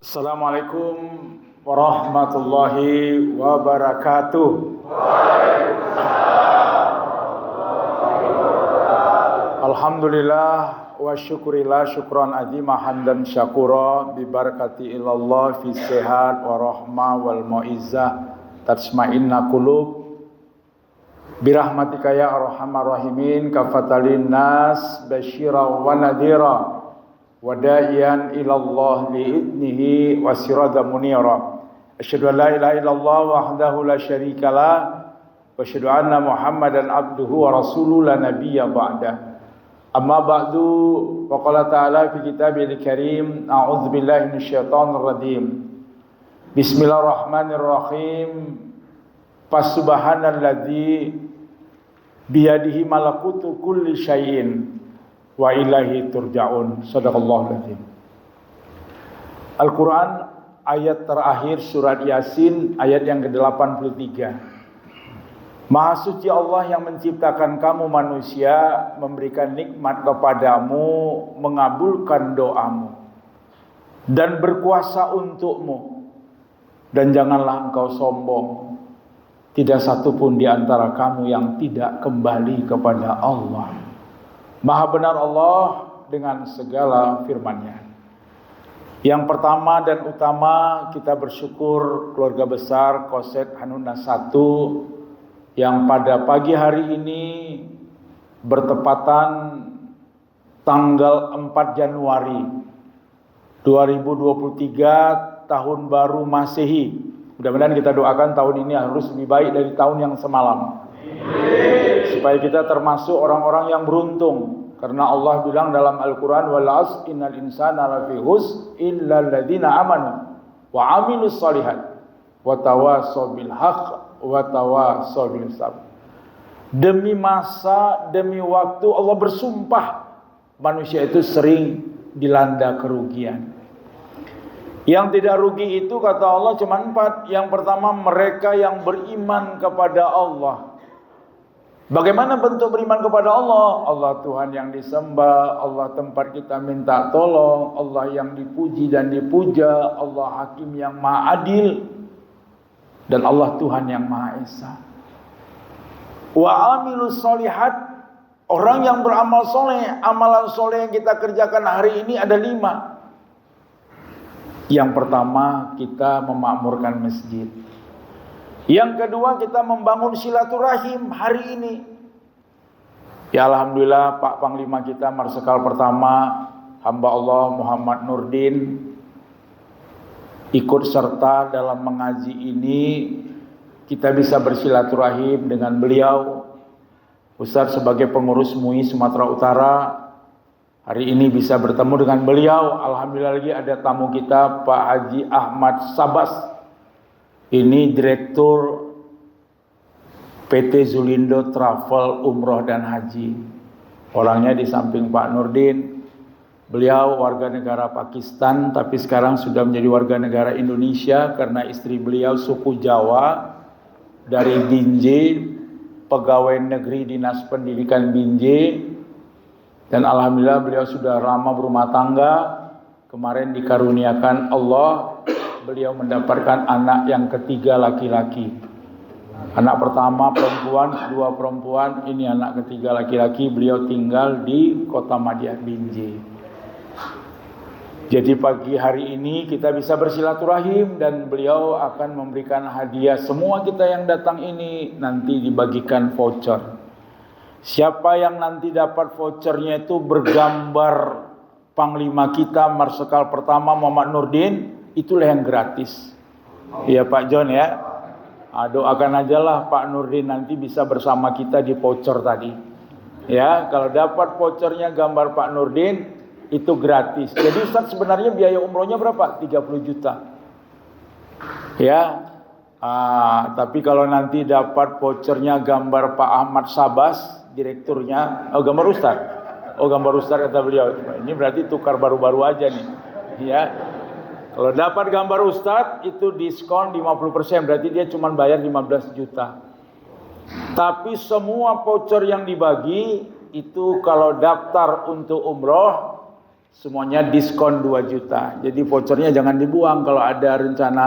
Assalamualaikum warahmatullahi wabarakatuh. Alhamdulillah wa syukurillah syukran azimah hamdan syakura bi barakati ilallah fi sehat wa rahmah wal mu'izzah tatsma'inna qulub bi rahmatika ya arhamar rahimin kafatalin nas basyira wa nadhira wa da'iyan ilallah li'idnihi wa sirada munira. Asyhadu an la ilaha illallah wahdahu la syarikalah wa asyhadu anna Muhammadan abduhu wa rasuluhu la nabiyya ba'da. Amma ba'du, wa qala ta'ala fi kitabil karim, a'udzu billahi minasyaitonir rajim. Bismillahirrahmanirrahim. Fasubhanalladzi biyadihi malakutu kulli syai'in wa ilaihi turja'un. Shadaqallahul azim. Al-Quran ayat terakhir surat Yasin ayat yang ke-83. Maha suci Allah yang menciptakan kamu manusia, memberikan nikmat kepadamu, mengabulkan doamu, dan berkuasa untukmu. Dan janganlah engkau sombong. Tidak satu pun di antara kamu yang tidak kembali kepada Allah. Maha benar Allah dengan segala firman-Nya. Yang pertama dan utama, kita bersyukur keluarga besar Koset Hanuna 1 yang pada pagi hari ini bertepatan tanggal 4 Januari 2023 tahun baru Masehi. Mudah-mudahan kita doakan tahun ini harus lebih baik dari tahun yang semalam. Supaya kita termasuk orang-orang yang beruntung. Karena Allah bilang dalam Al-Quran, wal asr innal insana lafi khusr illa alladziina amanu wa 'amilus shalihat wa tawassaw bil haqq wa tawassaw bis sabr. Demi masa, demi waktu Allah bersumpah manusia itu sering dilanda kerugian. Yang tidak rugi itu kata Allah cuma 4. Yang pertama, mereka yang beriman kepada Allah. Bagaimana bentuk beriman kepada Allah? Allah Tuhan yang disembah, Allah tempat kita minta tolong, Allah yang dipuji dan dipuja, Allah Hakim yang Maha Adil, dan Allah Tuhan yang Maha Esa. Wa amilus sholihat, orang yang beramal soleh. Amalan soleh yang kita kerjakan hari ini ada 5. Yang pertama, kita memakmurkan masjid. Yang kedua, kita membangun silaturahim hari ini. Ya Alhamdulillah, Pak Panglima kita Marsikal pertama hamba Allah Muhammad Nurdin ikut serta dalam mengaji ini. Kita bisa bersilaturahim dengan beliau. Ustaz sebagai pengurus MUI Sumatera Utara hari ini bisa bertemu dengan beliau. Alhamdulillah lagi ada tamu kita Pak Haji Ahmad Sabas. Ini Direktur PT Zulindo Travel Umroh dan Haji. Orangnya di samping Pak Nurdin. Beliau warga negara Pakistan tapi sekarang sudah menjadi warga negara Indonesia karena istri beliau suku Jawa dari Binjai, pegawai negeri Dinas Pendidikan Binjai. Dan alhamdulillah beliau sudah lama berumah tangga. Kemarin dikaruniakan Allah, beliau mendapatkan anak yang ketiga laki-laki. Anak pertama perempuan, 2 perempuan, ini anak ketiga laki-laki. Beliau tinggal di Kota Madiah Binjai. Jadi pagi hari ini kita bisa bersilaturahim dan beliau akan memberikan hadiah. Semua kita yang datang ini nanti dibagikan voucher. Siapa yang nanti dapat vouchernya itu bergambar Panglima kita Marsikal pertama Muhammad Nurdin, itulah yang gratis. Ya Pak John ya. Doakan aja lah Pak Nurdin nanti bisa bersama kita di voucher tadi. Ya, kalau dapat vouchernya gambar Pak Nurdin itu gratis. Jadi Ustaz sebenarnya biaya umrohnya berapa? 30 juta. Ya. Tapi kalau nanti dapat vouchernya gambar Pak Ahmad Sabas, direkturnya, gambar Ustaz. Gambar Ustaz kata beliau. Ini berarti tukar baru-baru aja nih. Ya. Kalau dapat gambar Ustaz itu diskon 50%, berarti dia cuma bayar 15 juta. Tapi semua voucher yang dibagi itu kalau daftar untuk umroh semuanya diskon 2 juta. Jadi vouchernya jangan dibuang kalau ada rencana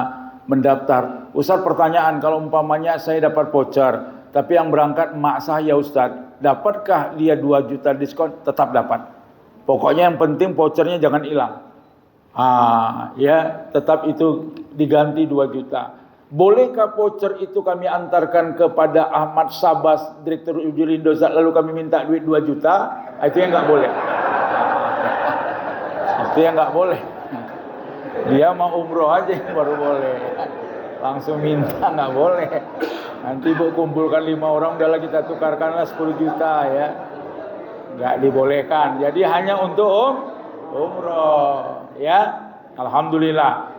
mendaftar. Ustaz, pertanyaan, kalau umpamanya saya dapat voucher, tapi yang berangkat emak saya Ustaz, dapatkah dia 2 juta diskon? Tetap dapat. Pokoknya yang penting vouchernya jangan hilang. Ya, tetap itu diganti 2 juta. Bolehkah voucher itu kami antarkan kepada Ahmad Sabas, Direktur Zulindo, lalu kami minta duit 2 juta? Itu yang nggak boleh. Itu yang nggak boleh. Dia mau umroh aja baru boleh. Langsung minta nggak boleh. Nanti Bu kumpulkan 5 orang, udahlah kita tukarkanlah 10 juta ya. Nggak dibolehkan. Jadi hanya untuk umroh ya. Alhamdulillah.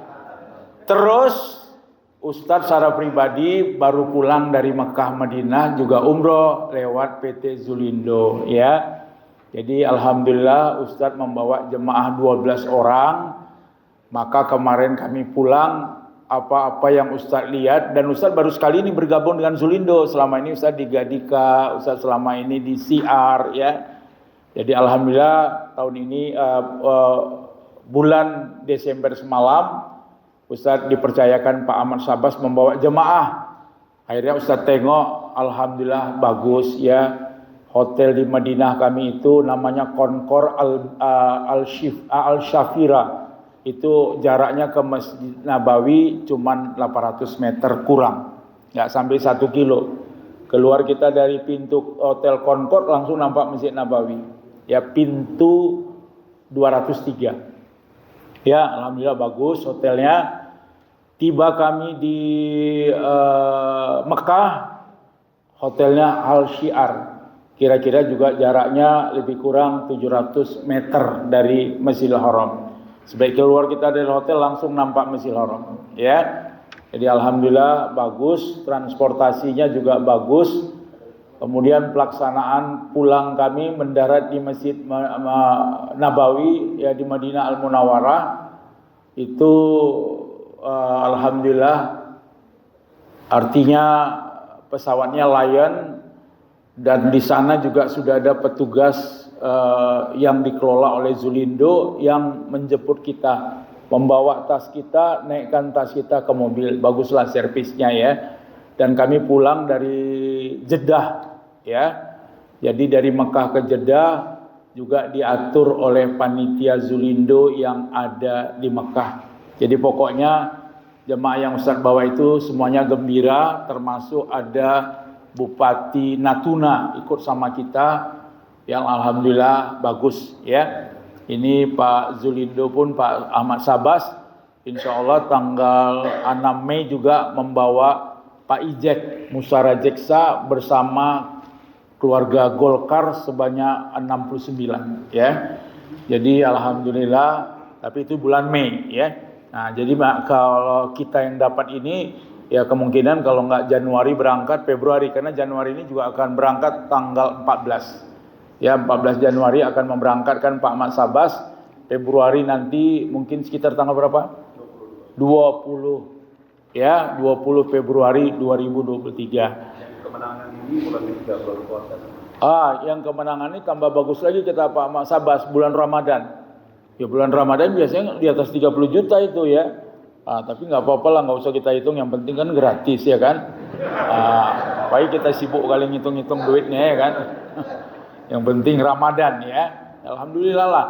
Terus Ustadz secara pribadi baru pulang dari Mekah Madinah juga umroh lewat PT Zulindo ya. Jadi alhamdulillah Ustadz membawa jemaah 12 orang. Maka kemarin kami pulang, apa-apa yang Ustadz lihat, dan Ustadz baru sekali ini bergabung dengan Zulindo. Selama ini Ustadz di Gadika, Ustadz selama ini di CR ya. Jadi alhamdulillah tahun ini bulan Desember semalam Ustadz dipercayakan Pak Ahmad Sabas membawa jemaah. Akhirnya Ustadz tengok, alhamdulillah bagus ya. Hotel di Madinah kami itu namanya Concord Al-Shafira. Itu jaraknya ke Masjid Nabawi cuman 800 meter kurang, nggak sampai 1 kilo. Keluar kita dari pintu Hotel Concord langsung nampak Masjid Nabawi. Ya, pintu 203. Ya, alhamdulillah bagus hotelnya. Tiba kami di Mekah, hotelnya Al-Syiar. Kira-kira juga jaraknya lebih kurang 700 meter dari Masjidil Haram. Sebaik keluar kita dari hotel langsung nampak Masjidil Haram ya. Jadi alhamdulillah bagus, transportasinya juga bagus. Kemudian pelaksanaan pulang kami mendarat di Masjid Nabawi ya di Madinah Al-Munawwarah itu alhamdulillah, artinya pesawatnya Lion, dan di sana juga sudah ada petugas yang dikelola oleh Zulindo yang menjemput kita, membawa tas kita, naikkan tas kita ke mobil. Baguslah servisnya ya. Dan kami pulang dari Jeddah ya. Jadi dari Mekah ke Jeddah juga diatur oleh panitia Zulindo yang ada di Mekah. Jadi pokoknya jemaah yang Ustaz bawa itu semuanya gembira, termasuk ada Bupati Natuna ikut sama kita, yang alhamdulillah bagus ya. Ini Pak Zulindo pun Pak Ahmad Sabas insya Allah tanggal 6 Mei juga membawa Pak Ijek Musara Jeksa bersama keluarga Golkar sebanyak 69 ya. Jadi alhamdulillah, tapi itu bulan Mei ya. Nah, jadi kalau kita yang dapat ini ya kemungkinan kalau nggak Januari berangkat Februari, karena Januari ini juga akan berangkat tanggal 14. Ya, 14 Januari akan memberangkatkan Pak Ahmad Sabas. Februari nanti mungkin sekitar tanggal berapa? 20. Ya, 20 Februari 2023. Kemenangan ini bulan ketiga bulan puasa. Yang kemenangan ini tambah bagus lagi kata Pak Ahmad Sabas, bulan Ramadan. Ya bulan Ramadan biasanya di atas 30 juta itu ya. Tapi nggak apa-apa lah, nggak usah kita hitung, yang penting kan gratis ya kan. Baik kita sibuk kali ngitung-ngitung duitnya ya kan. Yang penting Ramadan ya. Alhamdulillah lah.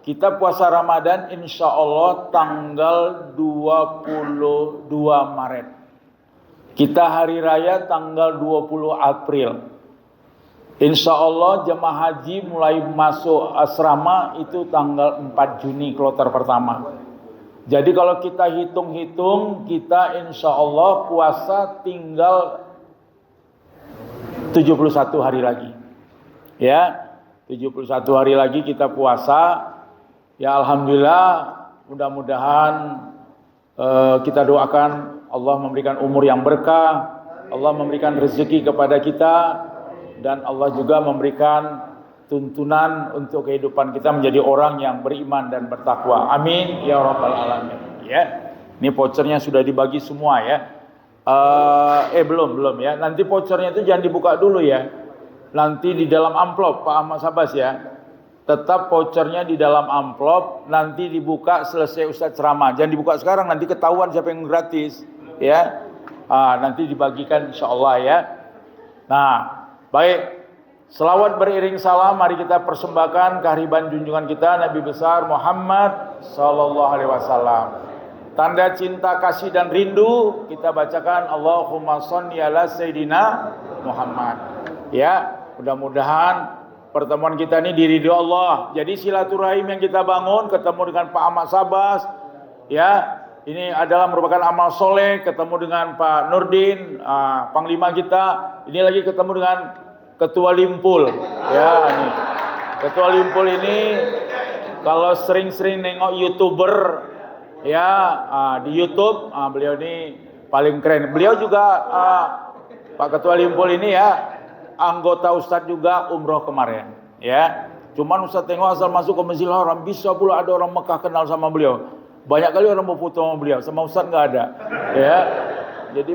Kita puasa Ramadan insya Allah tanggal 22 Maret. Kita hari raya tanggal 20 April. Insya Allah jemaah haji mulai masuk asrama itu tanggal 4 Juni kloter pertama. Jadi kalau kita hitung-hitung, kita insya Allah puasa tinggal 71 hari lagi. Ya, 71 hari lagi kita puasa. Ya alhamdulillah, mudah-mudahan kita doakan Allah memberikan umur yang berkah, Allah memberikan rezeki kepada kita, dan Allah juga memberikan tuntunan untuk kehidupan kita menjadi orang yang beriman dan bertakwa. Amin ya rabbal alamin. Ya, ini vouchernya sudah dibagi semua ya. Belum ya. Nanti vouchernya itu jangan dibuka dulu ya. nanti di dalam amplop Pak Ahmad Sabas ya. Tetap vouchernya di dalam amplop, nanti dibuka selesai Ustadz ceramah. Jangan dibuka sekarang, nanti ketahuan siapa yang gratis ya. Nanti dibagikan insyaallah ya. Nah, baik. Selawat beriring salam, mari kita persembahkan kehadiran junjungan kita Nabi besar Muhammad sallallahu alaihi wasallam. Tanda cinta, kasih dan rindu kita bacakan Allahumma sholli ala sayidina Muhammad. Ya, mudah-mudahan pertemuan kita ini diridhoi Allah. Jadi silaturahim yang kita bangun, ketemu dengan Pak Ahmad Sabas, ya, ini adalah merupakan amal soleh. Ketemu dengan Pak Nurdin, Panglima kita. Ini lagi ketemu dengan Ketua Limpul, ya ini. Ketua Limpul ini kalau sering-sering nengok YouTuber, ya di YouTube, beliau ini paling keren. Beliau juga Pak Ketua Limpul ini ya anggota Ustadz juga umroh kemarin, ya. Cuman Ustadz tengok asal masuk ke Masjidil Haram, bisa pula ada orang Mekah kenal sama beliau. Banyak kali orang mau foto sama beliau, sama Ustadz nggak ada, ya. Jadi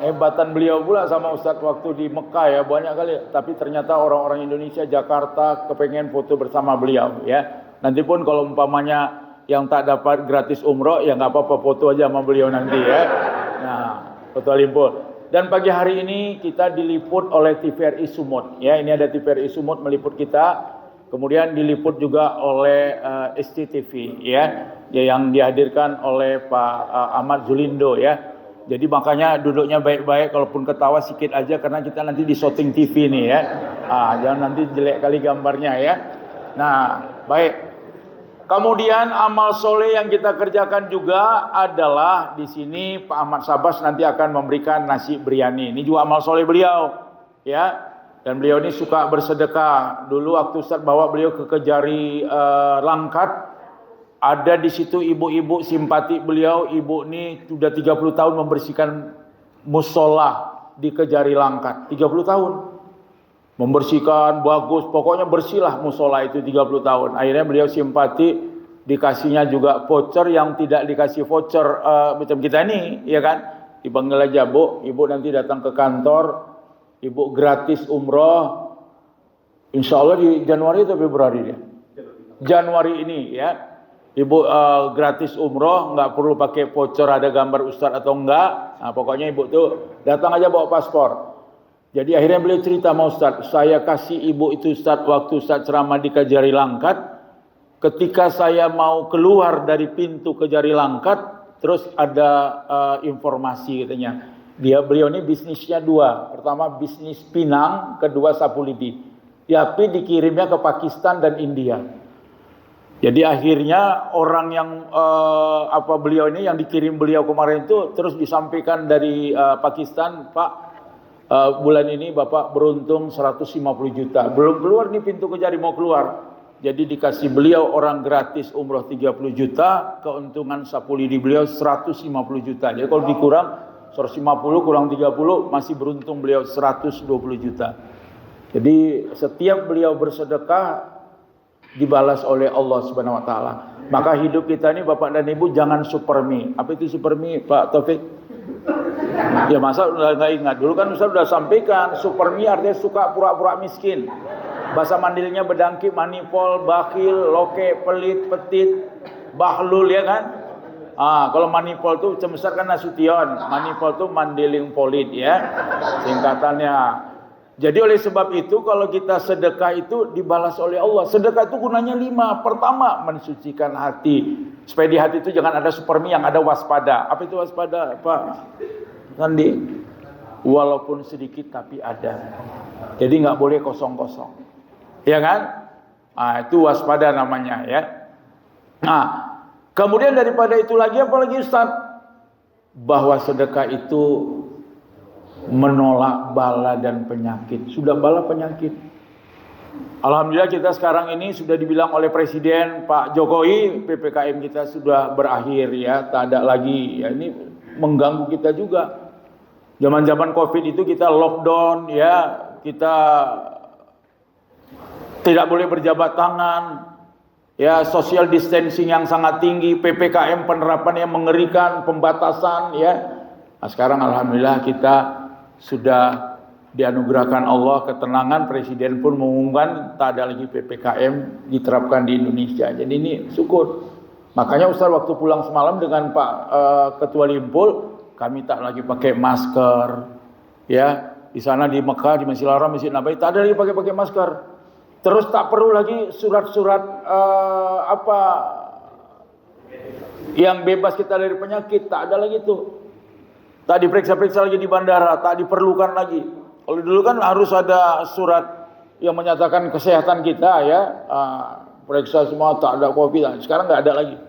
hebatan beliau pula sama Ustadz waktu di Mekah ya, banyak kali. Tapi ternyata orang-orang Indonesia, Jakarta kepengen foto bersama beliau ya. Nanti pun kalau umpamanya yang tak dapat gratis umroh, ya nggak apa-apa, foto aja sama beliau nanti ya. Nah, Ketua Limpul. Dan pagi hari ini kita diliput oleh TVRI Sumut ya. Ini ada TVRI Sumut meliput kita. Kemudian diliput juga oleh SCTV ya, yang dihadirkan oleh Pak Ahmad Zulindo ya. Jadi makanya duduknya baik-baik, kalaupun ketawa sedikit aja karena kita nanti di syuting TV nih ya. Jangan nanti jelek kali gambarnya ya. Nah, baik. Kemudian amal soleh yang kita kerjakan juga adalah di sini Pak Ahmad Sabas nanti akan memberikan nasi biryani. Ini juga amal soleh beliau ya. Dan beliau ini suka bersedekah. Dulu waktu Ustaz bawa beliau ke Kejari Langkat, ada di situ ibu-ibu simpati beliau. Ibu ini sudah 30 tahun membersihkan musola di Kejari Langkat. 30 tahun. Membersihkan, bagus. Pokoknya bersihlah musola itu 30 tahun. Akhirnya beliau simpati, dikasihnya juga voucher yang tidak dikasih voucher macam kita ini, ya kan? Dipanggil aja, Bu, Ibu nanti datang ke kantor, Ibu gratis umroh. Insya Allah di Januari atau Februari dia? Januari ini ya. Ibu gratis umroh, nggak perlu pakai voucher ada gambar Ustadz atau enggak. Nah, pokoknya ibu tuh datang aja bawa paspor. Jadi akhirnya beliau cerita sama Ustadz, saya kasih ibu itu Ustadz waktu Ustadz ceramah di Kejari Langkat. Ketika saya mau keluar dari pintu Kejari Langkat, terus ada informasi katanya. Beliau ini bisnisnya dua. Pertama bisnis Pinang, kedua sapu lidi. Tapi dikirimnya ke Pakistan dan India. Jadi akhirnya orang yang beliau ini yang dikirim beliau kemarin itu terus disampaikan dari Pakistan, Pak, bulan ini Bapak beruntung 150 juta. Belum keluar nih pintu Kejari mau keluar. Jadi dikasih beliau orang gratis umroh 30 juta, keuntungan sapu lidi beliau 150 juta. Jadi kalau dikurang 150 kurang 30 masih beruntung beliau 120 juta. Jadi setiap beliau bersedekah dibalas oleh Allah Subhanahu wa taala. Maka hidup kita ini Bapak dan Ibu jangan supermi. Apa itu supermi, Pak Taufik? Ya masa udah enggak ingat. Dulu kan Ustaz sudah sampaikan, supermi artinya suka pura-pura miskin. Bahasa Mandilnya bedangki, manipol, bakhil, loke, pelit, petit, bahlul ya kan? Kalau manipol itu cemesar kan Nasution, manipol itu mandiling polit ya, singkatannya. Jadi oleh sebab itu kalau kita sedekah itu dibalas oleh Allah. Sedekah itu gunanya 5. Pertama, mensucikan hati. Supaya di hati itu jangan ada supermi, yang ada waspada. Apa itu waspada, Pak Sandi? Walaupun sedikit tapi ada. Jadi nggak boleh kosong-kosong. Ya kan? Itu waspada namanya ya. Kemudian daripada itu lagi apalagi Ustaz? Bahwa sedekah itu menolak bala dan penyakit. Sudah bala penyakit. Alhamdulillah kita sekarang ini sudah dibilang oleh Presiden Pak Jokowi, PPKM kita sudah berakhir ya, tak ada lagi. Ya, ini mengganggu kita juga. Zaman-zaman Covid itu kita lockdown ya, kita tidak boleh berjabat tangan. Ya, social distancing yang sangat tinggi, PPKM penerapan yang mengerikan, pembatasan ya. Nah, sekarang alhamdulillah kita sudah dianugerahkan Allah ketenangan, Presiden pun mengumumkan tak ada lagi PPKM diterapkan di Indonesia. Jadi ini syukur. Makanya Ustaz waktu pulang semalam dengan Pak Ketua Limpul, kami tak lagi pakai masker. Ya, di sana di Mekah, di Masjidil Haram, Masjid Nabawi tak ada lagi pakai masker. Terus tak perlu lagi surat-surat yang bebas kita dari penyakit, tak ada lagi tuh. Tak diperiksa-periksa lagi di bandara, tak diperlukan lagi. Kalau dulu kan harus ada surat yang menyatakan kesehatan kita ya, periksa semua tak ada COVID. Sekarang nggak ada lagi.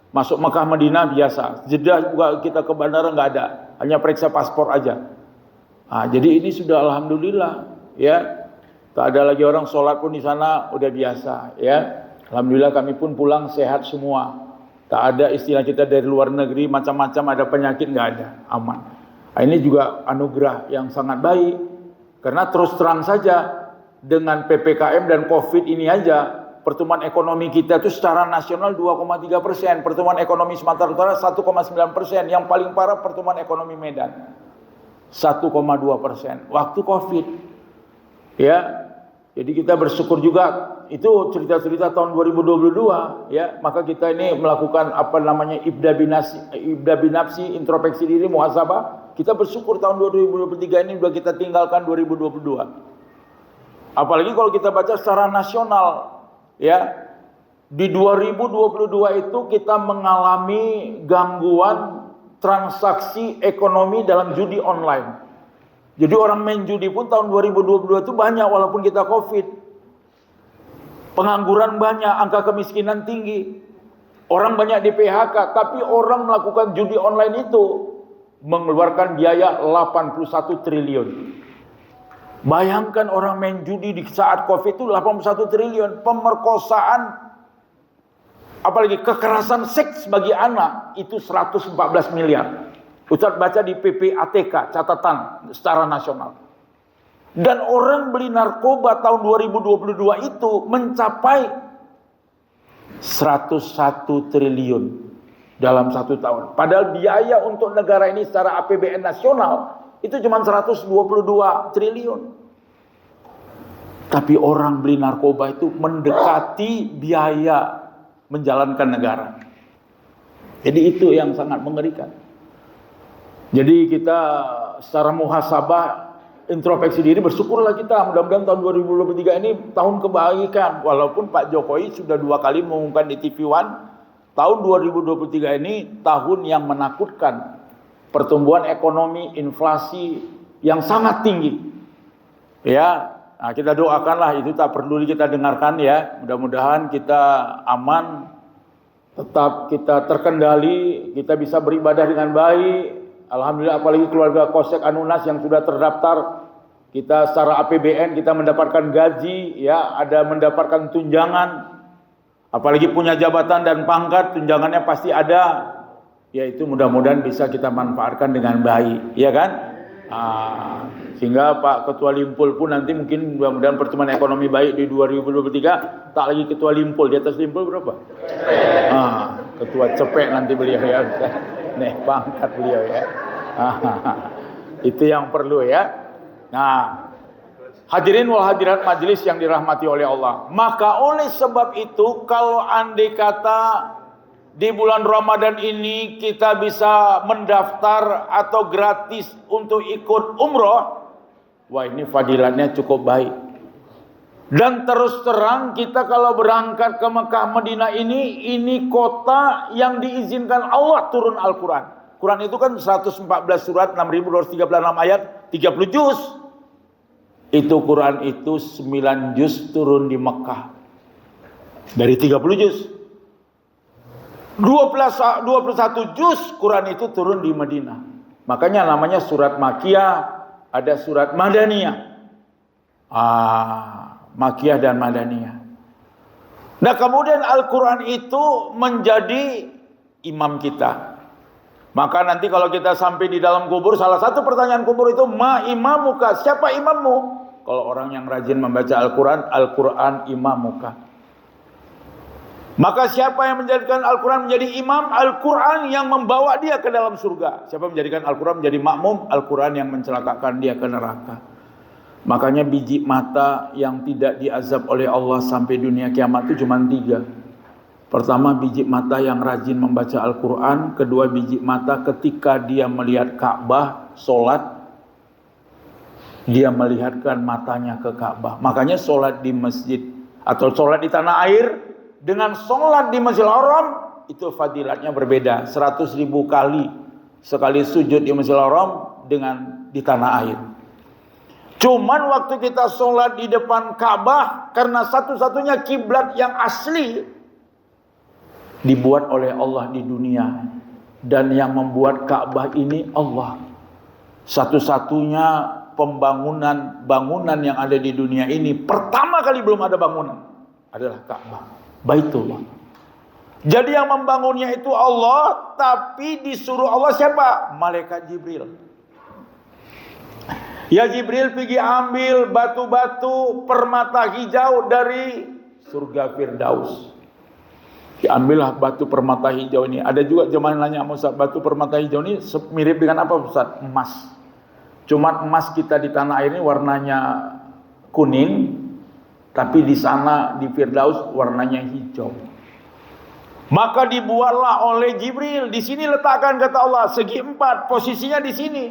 Masuk Mekah Madinah biasa. Jeddah juga kita ke bandara nggak ada, hanya periksa paspor aja. Jadi ini sudah alhamdulillah ya. Tak ada lagi orang sholat pun di sana udah biasa ya. Alhamdulillah kami pun pulang sehat semua. Tak ada istilah kita dari luar negeri macam-macam ada penyakit, nggak ada, aman. Ini juga anugerah yang sangat baik. Karena terus terang saja dengan PPKM dan COVID ini aja pertumbuhan ekonomi kita itu secara nasional 2,3%, pertumbuhan ekonomi Sumatera Utara 1,9%, yang paling parah pertumbuhan ekonomi Medan 1,2% waktu COVID. Ya, jadi kita bersyukur juga. Itu cerita-cerita tahun 2022 ya, maka kita ini melakukan ibda binafsi, introspeksi diri, muhasabah. Kita bersyukur tahun 2023 ini sudah kita tinggalkan 2022. Apalagi kalau kita baca secara nasional ya, di 2022 itu kita mengalami gangguan transaksi ekonomi dalam judi online. Jadi orang main judi pun tahun 2022 itu banyak walaupun kita COVID. Pengangguran banyak, angka kemiskinan tinggi. Orang banyak di PHK, tapi orang melakukan judi online itu mengeluarkan biaya 81 triliun. Bayangkan orang main judi di saat COVID itu 81 triliun. Pemerkosaan, apalagi kekerasan seks bagi anak itu 114 miliar. Ustaz baca di PPATK, catatan secara nasional. Dan orang beli narkoba tahun 2022 itu mencapai 101 triliun dalam 1 tahun. Padahal biaya untuk negara ini secara APBN nasional itu cuma 122 triliun. Tapi orang beli narkoba itu mendekati biaya menjalankan negara. Jadi itu yang sangat mengerikan. Jadi kita secara muhasabah, introspeksi diri, bersyukurlah kita. Mudah-mudahan tahun 2023 ini tahun kebaikan. Walaupun Pak Jokowi sudah 2 kali mengumumkan di TV One, tahun 2023 ini tahun yang menakutkan. Pertumbuhan ekonomi, inflasi yang sangat tinggi. Ya, nah kita doakanlah itu tak perlu kita dengarkan ya. Mudah-mudahan kita aman, tetap kita terkendali, kita bisa beribadah dengan baik. Alhamdulillah, apalagi keluarga Kosek Anunas yang sudah terdaftar, kita secara APBN kita mendapatkan gaji, ya, ada mendapatkan tunjangan, apalagi punya jabatan dan pangkat, tunjangannya pasti ada, yaitu mudah-mudahan bisa kita manfaatkan dengan baik, ya kan? Sehingga Pak Ketua Limpul pun nanti mungkin mudah-mudahan pertumbuhan ekonomi baik di 2023, tak lagi Ketua Limpul, di atas Limpul berapa? Ketua Cepek nanti beliau ya, nih pangkat beliau ya. Itu yang perlu ya. Nah, hadirin wal hadirat majelis yang dirahmati oleh Allah. Maka oleh sebab itu, kalau andai kata di bulan Ramadan ini kita bisa mendaftar atau gratis untuk ikut umroh, wah ini fadilatnya cukup baik. Dan terus terang kita kalau berangkat ke Mekah Madinah ini kota yang diizinkan Allah turun Al-Quran. Quran itu kan 114 surat, 6.236 ayat, 30 juz. Itu Quran itu 9 juz turun di Mekah. Dari 30 juz. 21 juz Quran itu turun di Madinah. Makanya namanya surat Makiyah, ada surat Madaniyah. Makiyah dan Madaniyah. Nah kemudian Al-Quran itu menjadi imam kita. Maka nanti kalau kita sampai di dalam kubur, salah satu pertanyaan kubur itu, ma imamuka, siapa imammu? Kalau orang yang rajin membaca Al-Quran, Al-Quran imamuka. Maka siapa yang menjadikan Al-Quran menjadi imam? Al-Quran yang membawa dia ke dalam surga. Siapa menjadikan Al-Quran menjadi makmum? Al-Quran yang mencelakakan dia ke neraka. Makanya biji mata yang tidak diazab oleh Allah sampai dunia kiamat itu cuma 3. Pertama, biji mata yang rajin membaca Al-Quran. Kedua, biji mata ketika dia melihat Ka'bah, sholat, dia melihatkan matanya ke Ka'bah. Makanya sholat di masjid atau sholat di tanah air dengan sholat di Masjidil Haram itu fadilatnya berbeda. 100.000 kali sekali sujud di Masjidil Haram dengan di tanah air. Cuman waktu kita sholat di depan Ka'bah, karena satu-satunya kiblat yang asli dibuat oleh Allah di dunia, dan yang membuat Ka'bah ini Allah. Satu-satunya bangunan yang ada di dunia ini, pertama kali belum ada bangunan, adalah Ka'bah, Baitullah. Jadi yang membangunnya itu Allah, tapi disuruh Allah siapa? Malaikat Jibril. Ya Jibril, pergi ambil batu-batu permata hijau dari surga Firdaus. Diambillah batu permata hijau ini. Ada juga jemaah nanya, Ustaz, batu permata hijau ini mirip dengan apa, Ustaz? Emas. Cuma emas kita di tanah air ini warnanya kuning, tapi di sana di Firdaus warnanya hijau. Maka dibuatlah oleh Jibril. Di sini letakkan, kata Allah, segi 4, posisinya di sini.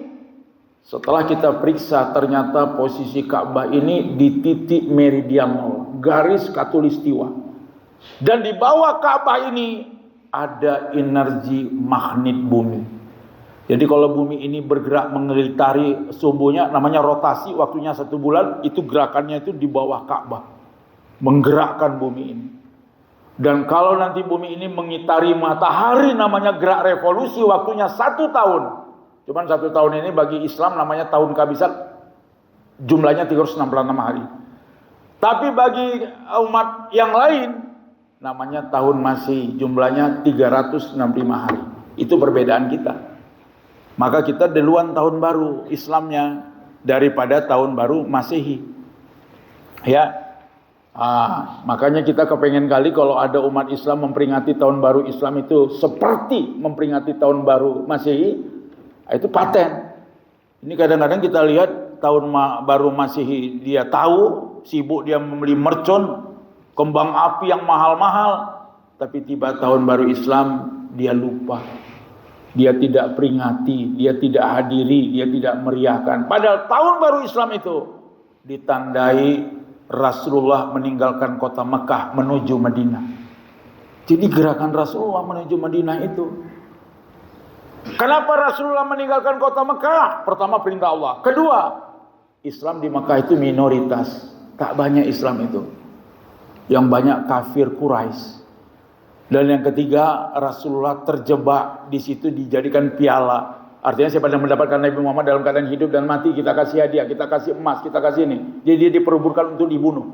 Setelah kita periksa, ternyata posisi Ka'bah ini di titik meridian 0, garis khatulistiwa. Dan di bawah Ka'bah ini ada energi magnet bumi. Jadi kalau bumi ini bergerak mengelitari sumbunya, namanya rotasi, waktunya 1 bulan, itu gerakannya itu di bawah Ka'bah, menggerakkan bumi ini. Dan kalau nanti bumi ini mengitari matahari, namanya gerak revolusi, waktunya 1 tahun. Cuman 1 tahun ini bagi Islam namanya tahun kabisat, jumlahnya 366 hari. Tapi bagi umat yang lain namanya tahun Masehi, jumlahnya 365 hari. Itu perbedaan kita. Maka kita duluan tahun baru Islamnya daripada tahun baru Masehi. Ya. Makanya kita kepengen kali kalau ada umat Islam memperingati tahun baru Islam itu seperti memperingati tahun baru Masehi. Itu paten. Ini kadang-kadang kita lihat tahun baru Masehi dia tahu, sibuk dia membeli mercon, kembang api yang mahal-mahal, tapi tiba tahun baru Islam dia lupa. Dia tidak peringati, dia tidak hadiri, dia tidak meriahkan. Padahal tahun baru Islam itu ditandai Rasulullah meninggalkan kota Mekah menuju Madinah. Jadi gerakan Rasulullah menuju Madinah itu. Kenapa Rasulullah meninggalkan kota Mekah? Pertama, perintah Allah. Kedua, Islam di Mekah itu minoritas. Tak banyak Islam itu. Yang banyak kafir Quraisy. Dan yang ketiga, Rasulullah terjebak di situ, dijadikan piala. Artinya siapa yang mendapatkan Nabi Muhammad dalam keadaan hidup dan mati, kita kasih hadiah, kita kasih emas, kita kasih ini. Jadi dia diperebutkan untuk dibunuh.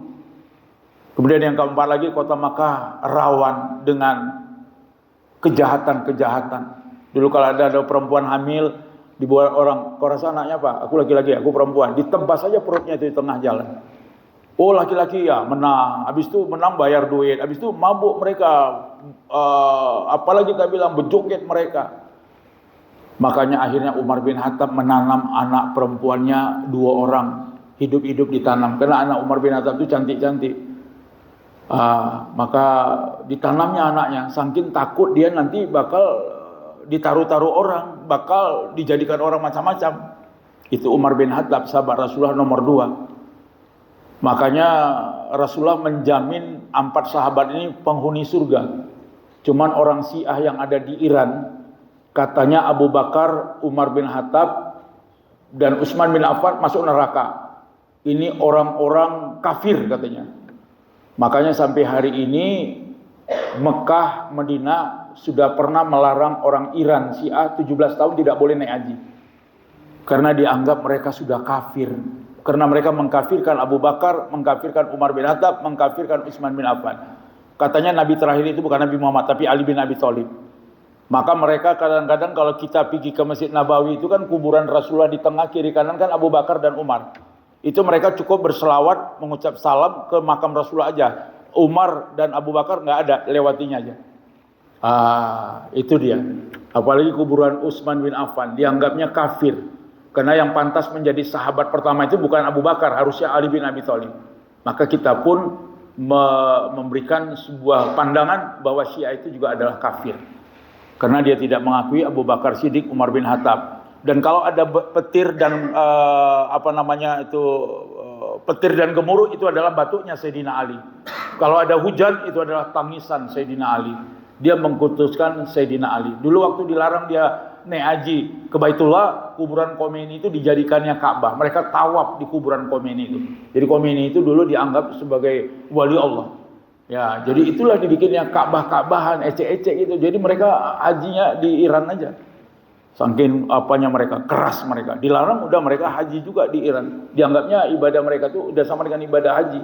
Kemudian yang keempat lagi, kota Mekah rawan dengan kejahatan-kejahatan. Dulu kalau ada perempuan hamil, dibuat orang, kau rasa anaknya apa? Aku laki-laki, aku perempuan. Ditebas saja perutnya itu di tengah jalan. Oh laki-laki ya menang, habis itu menang bayar duit, habis itu mabuk mereka, apalagi kita bilang berjoget mereka. Makanya akhirnya Umar bin Khattab menanam anak perempuannya 2 orang, hidup-hidup ditanam. Karena anak Umar bin Khattab itu cantik-cantik. Maka ditanamnya anaknya, saking takut dia nanti bakal ditaruh-taruh orang, bakal dijadikan orang macam-macam. Itu Umar bin Khattab, sahabat Rasulullah nomor 2. Makanya Rasulullah menjamin 4 sahabat ini penghuni surga. Cuman orang Syiah yang ada di Iran, katanya Abu Bakar, Umar bin Khattab, dan Utsman bin Affan masuk neraka. Ini orang-orang kafir katanya. Makanya sampai hari ini Mekah, Madinah sudah pernah melarang orang Iran Syiah 17 tahun tidak boleh naik haji. Karena dianggap mereka sudah kafir. Karena mereka mengkafirkan Abu Bakar, mengkafirkan Umar bin Khattab, mengkafirkan Utsman bin Affan. Katanya Nabi terakhir itu bukan Nabi Muhammad, tapi Ali bin Abi Thalib. Maka mereka kadang-kadang kalau kita pergi ke Masjid Nabawi itu kan kuburan Rasulullah di tengah, kiri kanan kan Abu Bakar dan Umar. Itu mereka cukup berselawat, mengucap salam ke makam Rasulullah aja. Umar dan Abu Bakar nggak ada, lewatinya aja. Itu dia. Apalagi kuburan Utsman bin Affan dianggapnya kafir Karena yang pantas menjadi sahabat pertama itu bukan Abu Bakar, harusnya Ali bin Abi Thalib. Maka kita pun memberikan sebuah pandangan bahwa Syiah itu juga adalah kafir. Karena dia tidak mengakui Abu Bakar Siddiq, Umar bin Khattab. Dan kalau ada petir dan petir dan gemuruh, itu adalah batuknya Sayyidina Ali. Kalau ada hujan, itu adalah tangisan Sayyidina Ali. Dia mengkutuskan Sayyidina Ali. Dulu waktu dilarang dia naik haji ke Baitullah, kuburan Khomeini itu dijadikannya Ka'bah. Mereka tawaf di kuburan Khomeini itu. Jadi Khomeini itu dulu dianggap sebagai wali Allah. Ya, jadi itulah dibikinnya Ka'bah-Ka'bahan, ecek-ecek gitu. Jadi mereka hajinya di Iran aja. Saking apanya mereka, keras mereka. Dilarang udah mereka haji juga di Iran. Dianggapnya ibadah mereka tuh udah sama dengan ibadah haji.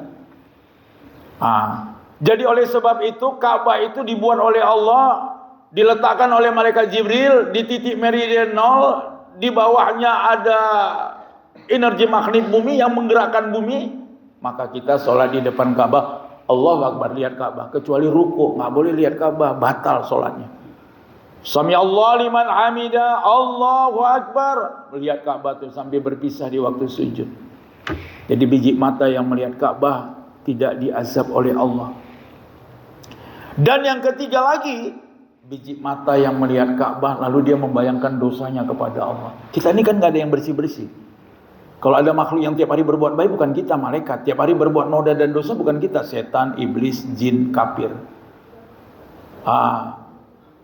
Jadi oleh sebab itu Ka'bah itu dibuat oleh Allah, diletakkan oleh malaikat Jibril di titik meridian 0, di bawahnya ada energi magnet bumi yang menggerakkan bumi. Maka kita sholat di depan Ka'bah, Allahu Akbar, lihat Ka'bah. Kecuali ruku, nggak boleh lihat Ka'bah, batal sholatnya. Sami Allah liman hamida, Allahu Akbar, melihat Ka'bah itu sampai berpisah di waktu sujud. Jadi biji mata yang melihat Ka'bah tidak diazab oleh Allah. Dan yang ketiga lagi, biji mata yang melihat Ka'bah lalu dia membayangkan dosanya kepada Allah. Kita ini kan gak ada yang bersih-bersih. Kalau ada makhluk yang tiap hari berbuat baik, bukan kita, malaikat. Tiap hari berbuat noda dan dosa, bukan kita, setan, iblis, jin, kafir.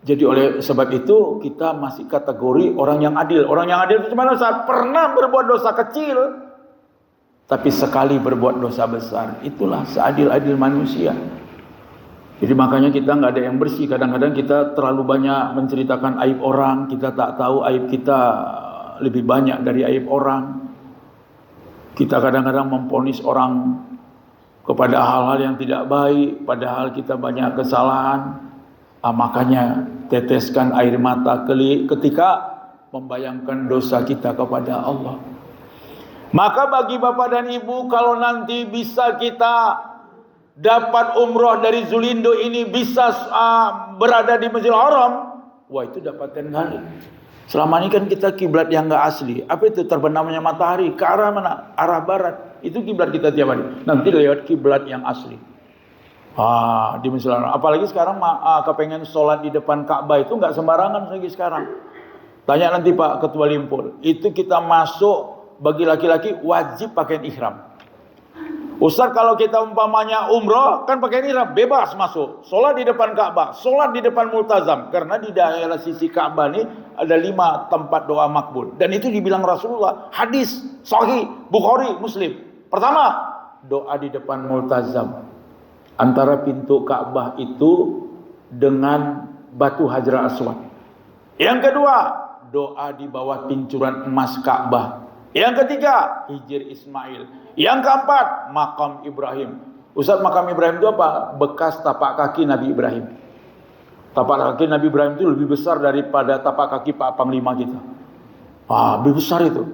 Jadi oleh sebab itu kita masih kategori orang yang adil. Orang yang adil itu cuma saat pernah berbuat dosa kecil, tapi sekali berbuat dosa besar. Itulah seadil-adil manusia. Jadi makanya kita nggak ada yang bersih. Kadang-kadang kita terlalu banyak menceritakan aib orang. Kita tak tahu aib kita lebih banyak dari aib orang. Kita kadang-kadang memvonis orang kepada hal-hal yang tidak baik, padahal kita banyak kesalahan. Makanya teteskan air mata ketika membayangkan dosa kita kepada Allah. Maka bagi bapak dan ibu, kalau nanti bisa kita dapat umroh dari Zulindo ini, bisa berada di Masjidil Haram, wah itu dapatkan kali. Selama ini kan kita kiblat yang enggak asli. Apa itu terbenamnya matahari ke arah mana? Arah barat. Itu kiblat kita tiap hari. Nanti lewat kiblat yang asli. Di Masjidil Haram. Apalagi sekarang kepengen sholat di depan Ka'bah itu enggak sembarangan lagi sekarang. Tanya nanti Pak Ketua Limpur. Itu kita masuk bagi laki-laki wajib pakai ihram. Ustaz, kalau kita umpamanya umroh kan pakai ihram, bebas masuk. Sholat di depan Ka'bah, sholat di depan Multazam. Karena di daerah sisi Ka'bah ini ada 5 tempat doa makbul. Dan itu dibilang Rasulullah, hadis sahih Bukhari, Muslim. Pertama, doa di depan Multazam. Antara pintu Ka'bah itu dengan batu Hajar Aswad. Yang kedua, doa di bawah pincuran emas Ka'bah. Yang ketiga, Hijr Ismail. Yang keempat, makam Ibrahim. Ustaz, makam Ibrahim itu apa? Bekas tapak kaki Nabi Ibrahim. Tapak kaki Nabi Ibrahim itu lebih besar daripada tapak kaki Pak Panglima kita. Lebih besar itu.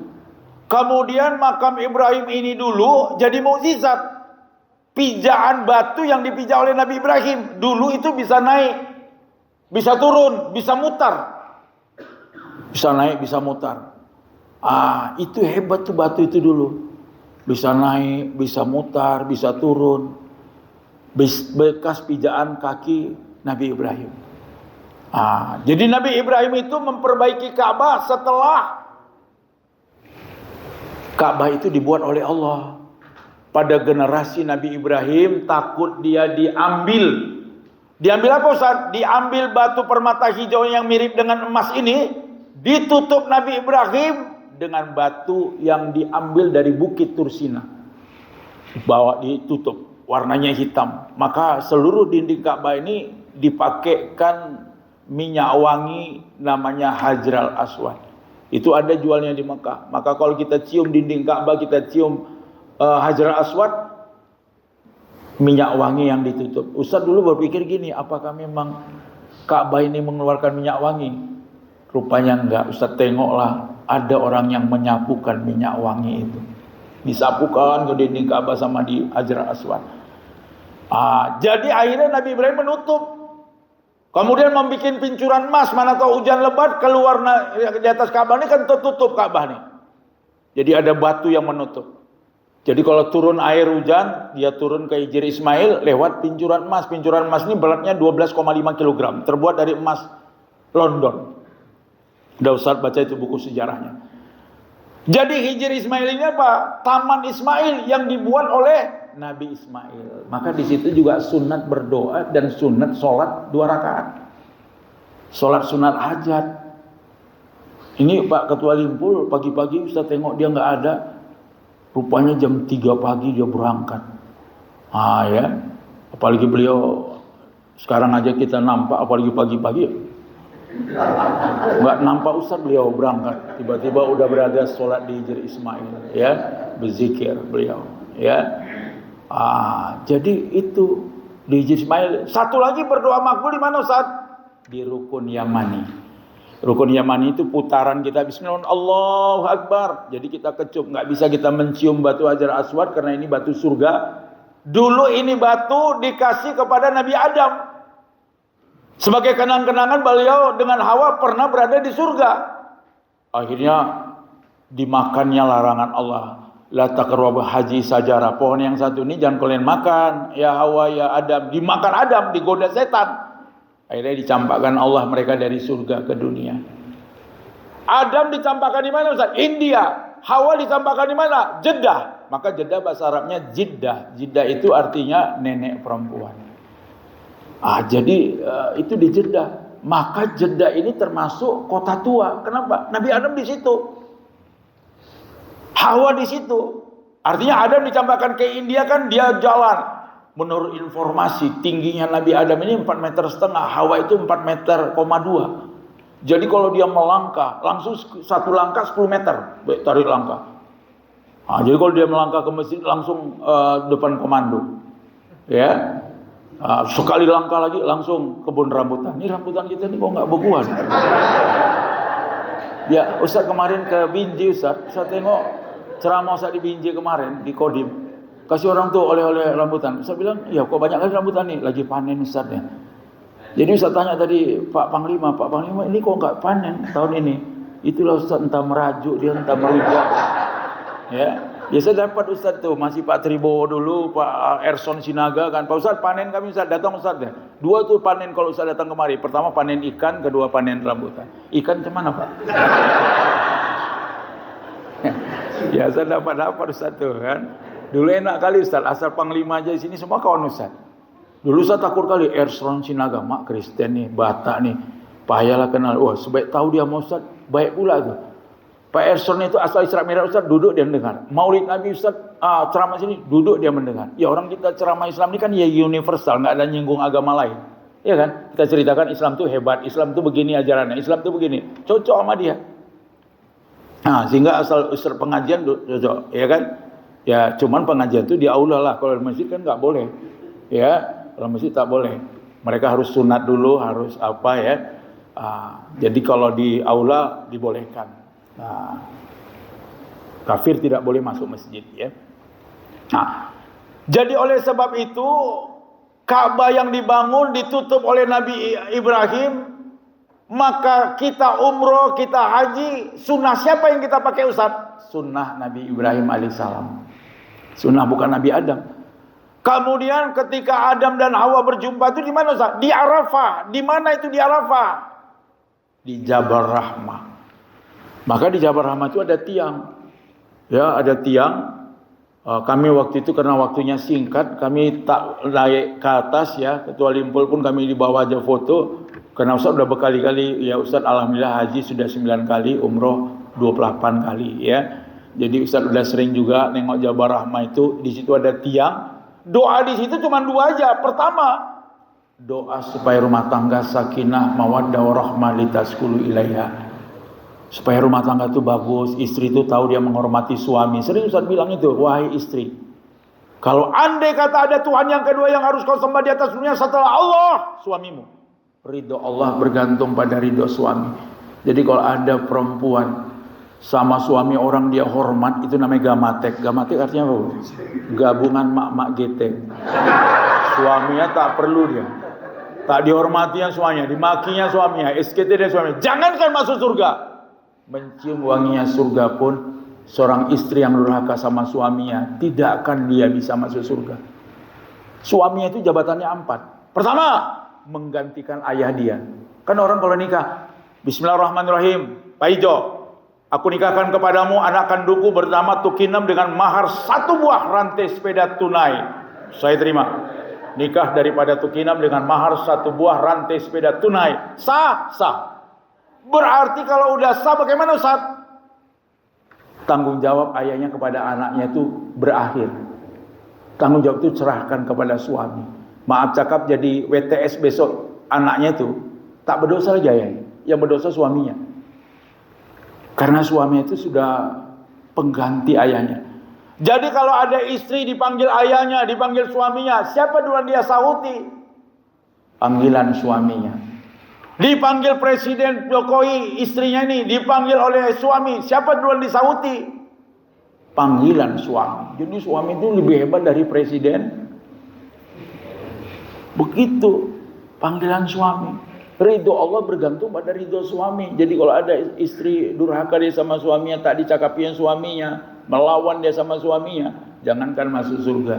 Kemudian makam Ibrahim ini dulu jadi mukjizat. Pijaan batu yang dipijak oleh Nabi Ibrahim. Dulu itu bisa naik, bisa turun, bisa mutar. Bisa naik, bisa mutar. Itu hebat tuh batu itu dulu. Bisa naik, bisa mutar, bisa turun. Bekas pijaan kaki Nabi Ibrahim. Jadi Nabi Ibrahim itu memperbaiki Ka'bah setelah Ka'bah itu dibuat oleh Allah. Pada generasi Nabi Ibrahim takut dia diambil. Diambil apa Ustaz? Diambil batu permata hijau yang mirip dengan emas ini, ditutup Nabi Ibrahim dengan batu yang diambil dari Bukit Tursina. Bawa ditutup, warnanya hitam. Maka seluruh dinding Ka'bah ini dipakaikan minyak wangi namanya Hajar Aswad. Itu ada jualnya di Mekah. Maka kalau kita cium dinding Ka'bah, kita cium Hajar Aswad, minyak wangi yang ditutup. Ustaz dulu berpikir gini, apakah memang Ka'bah ini mengeluarkan minyak wangi? Rupanya enggak. Ustaz tengoklah, ada orang yang menyapukan minyak wangi itu. Disapukan ke dinding Ka'bah sama di Hajar Aswad. Jadi akhirnya Nabi Ibrahim menutup. Kemudian membuat pincuran emas, mana tahu hujan lebat keluar di atas Ka'bah ini kan tertutup Ka'bah nih. Jadi ada batu yang menutup. Jadi kalau turun air hujan, dia turun ke Hijri Ismail lewat pincuran emas. Pincuran emas ini beratnya 12,5 kg. Terbuat dari emas London. Udah Ustaz baca itu buku sejarahnya. Jadi Hijri Ismail ini apa? Taman Ismail yang dibuat oleh Nabi Ismail. Maka di situ juga sunat berdoa dan sunat sholat 2 rakaat. Sholat sunat hajat. Ini Pak Ketua Limpul pagi-pagi Ustaz tengok dia nggak ada. Rupanya jam 3 pagi dia berangkat. Ya. Apalagi beliau sekarang aja kita nampak, apalagi pagi-pagi. Nggak nampak Ustaz beliau berangkat. Tiba-tiba udah berada sholat di Hijri Ismail. Ya. Berzikir beliau. Ya. Jadi itu di Hijri Ismail. Satu lagi berdoa makbul di mana Ustaz? Di Rukun Yamani. Rukun Yamani itu putaran kita bismillah Allahu Akbar. Jadi kita kecup, nggak bisa kita mencium batu Hajar Aswad karena ini batu surga. Dulu ini batu dikasih kepada Nabi Adam. Sebagai kenang-kenangan beliau dengan Hawa pernah berada di surga. Akhirnya dimakannya larangan Allah. La taqrabu haji sajara. Pohon yang satu ini jangan kalian makan. Ya Hawa ya Adam. Dimakan Adam, digoda setan. Akhirnya dicampakkan Allah mereka dari surga ke dunia. Adam dicampakkan di mana Ustaz? India. Hawa dicampakkan di mana? Jeddah. Maka Jeddah bahasa Arabnya Jiddah. Jiddah itu artinya nenek perempuan. Jadi itu di Jeddah. Maka Jeddah ini termasuk kota tua. Kenapa? Nabi Adam di situ. Hawa di situ. Artinya Adam dicampakkan ke India kan dia jalan. Menurut informasi tingginya Nabi Adam ini 4,5 meter, Hawa itu 4,2 meter. Jadi kalau dia melangkah, langsung satu langkah 10 meter, tarik langkah. Jadi kalau dia melangkah ke masjid langsung depan komando. Ya, sekali langkah lagi langsung kebun rambutan. Ini rambutan kita ini kok nggak beguan? Ya, Ustaz kemarin ke Binjai Ustaz tengok ceramah Ustaz di Binjai kemarin di Kodim. Kasih orang tuh oleh-oleh rambutan. Ustaz bilang, ya kok banyak kali rambutan nih, lagi panen Ustaz ya. Jadi Ustaz tanya tadi Pak Panglima ini kok nggak panen tahun ini? Itulah Ustaz entah merajuk dia entah merujak. Ya, biasa dapat Ustaz tuh masih Pak Tribo dulu, Pak Erson Sinaga kan. Pak Ustaz panen kami Ustaz datang Ustaz ya. 2 tuh panen kalau Ustaz datang kemari. Pertama panen ikan, kedua panen rambutan. Ikan kemana Pak? Ya Ustaz dapat Ustaz tuh kan. Dulu enak kali Ustaz, asal Panglima aja di sini semua kawan Ustaz. Dulu Ustaz takut kali, Erson Sinaga, mak Kristen nih, Batak nih, payahlah kenal. Wah, sebaik tahu dia mau Ustaz, baik pula tuh. Pak Erson itu asal Isra Mi'raj Ustaz, duduk dia mendengar. Maulid Nabi Ustaz, ceramah sini, duduk dia mendengar. Ya orang kita ceramah Islam ini kan ya universal, nggak ada nyinggung agama lain. Ya kan? Kita ceritakan Islam tuh hebat, Islam tuh begini ajarannya, Islam tuh begini. Cocok sama dia. Sehingga asal usul pengajian cocok, ya kan? Ya cuman pengajian itu di aula lah. Kalau di masjid kan nggak boleh. Ya kalau masjid tak boleh. Mereka harus sunat dulu, harus apa ya. Jadi kalau di aula dibolehkan. Kafir tidak boleh masuk masjid ya. Jadi oleh sebab itu Ka'bah yang dibangun ditutup oleh Nabi Ibrahim. Maka kita umroh, kita haji. Sunnah siapa yang kita pakai Ustaz? Sunnah Nabi Ibrahim alaihissalam. Sunnah bukan Nabi Adam. Kemudian ketika Adam dan Hawa berjumpa itu di mana Ustaz? Di Arafah. Di mana itu di Arafah? Di Jabal Rahmah. Maka di Jabal Rahmah itu ada tiang. Ya, ada tiang. Kami waktu itu karena waktunya singkat, kami tak naik ke atas ya. Ketua Limpul pun kami di bawah aja foto. Karena Ustaz sudah berkali-kali, ya Ustaz alhamdulillah haji sudah 9 kali, umroh 28 kali ya. Jadi Ustaz udah sering juga nengok Jabal Rahmah itu, di situ ada tiang. Doa di situ cuma 2 aja. Pertama, doa supaya rumah tangga sakinah, mawaddah warahmah litaskulu ilaiha. Supaya rumah tangga itu bagus, istri itu tahu dia menghormati suami. Sering Ustaz bilang itu, wahai istri, kalau andai kata ada Tuhan yang kedua yang harus kau sembah di atas dunia setelah Allah, suamimu. Ridho Allah bergantung pada ridho suami. Jadi kalau ada perempuan sama suami orang dia hormat, itu namanya gamatek. Gamatek artinya apa? Gabungan mak-mak gete. Suaminya tak perlu dia. Tak dihormatinya suaminya, dimakinya suaminya, SKT dia suaminya. Jangankan masuk surga, mencium wanginya surga pun Seorang istri yang durhaka sama suaminya, tidak akan dia bisa masuk surga. Suaminya itu jabatannya 4. Pertama, menggantikan ayah dia. Kan orang kalau nikah, Bismillahirrahmanirrahim, Pak Ijo, aku nikahkan kepadamu anak kandungku bernama Tukinam dengan mahar 1 buah rantai sepeda tunai. Saya terima. Nikah daripada Tukinam dengan mahar 1 buah rantai sepeda tunai. Sah, sah. Berarti kalau udah sah, bagaimana Ustaz? Tanggung jawab ayahnya kepada anaknya itu berakhir. Tanggung jawab itu serahkan kepada suami. Maaf cakap, jadi WTS besok anaknya itu tak berdosa aja ya, yang berdosa suaminya. Karena suaminya itu sudah pengganti ayahnya. Jadi kalau ada istri dipanggil ayahnya, dipanggil suaminya, siapa duluan dia sahuti? Panggilan suaminya. Dipanggil Presiden Jokowi, istrinya ini dipanggil oleh suami, siapa duluan disahuti? Panggilan suami. Jadi suami itu lebih hebat dari presiden. Begitu panggilan suami. Ridho Allah bergantung pada ridho suami. Jadi kalau ada istri durhaka dia sama suaminya, tak dicakapinya suaminya, melawan dia sama suaminya, jangankan masuk surga,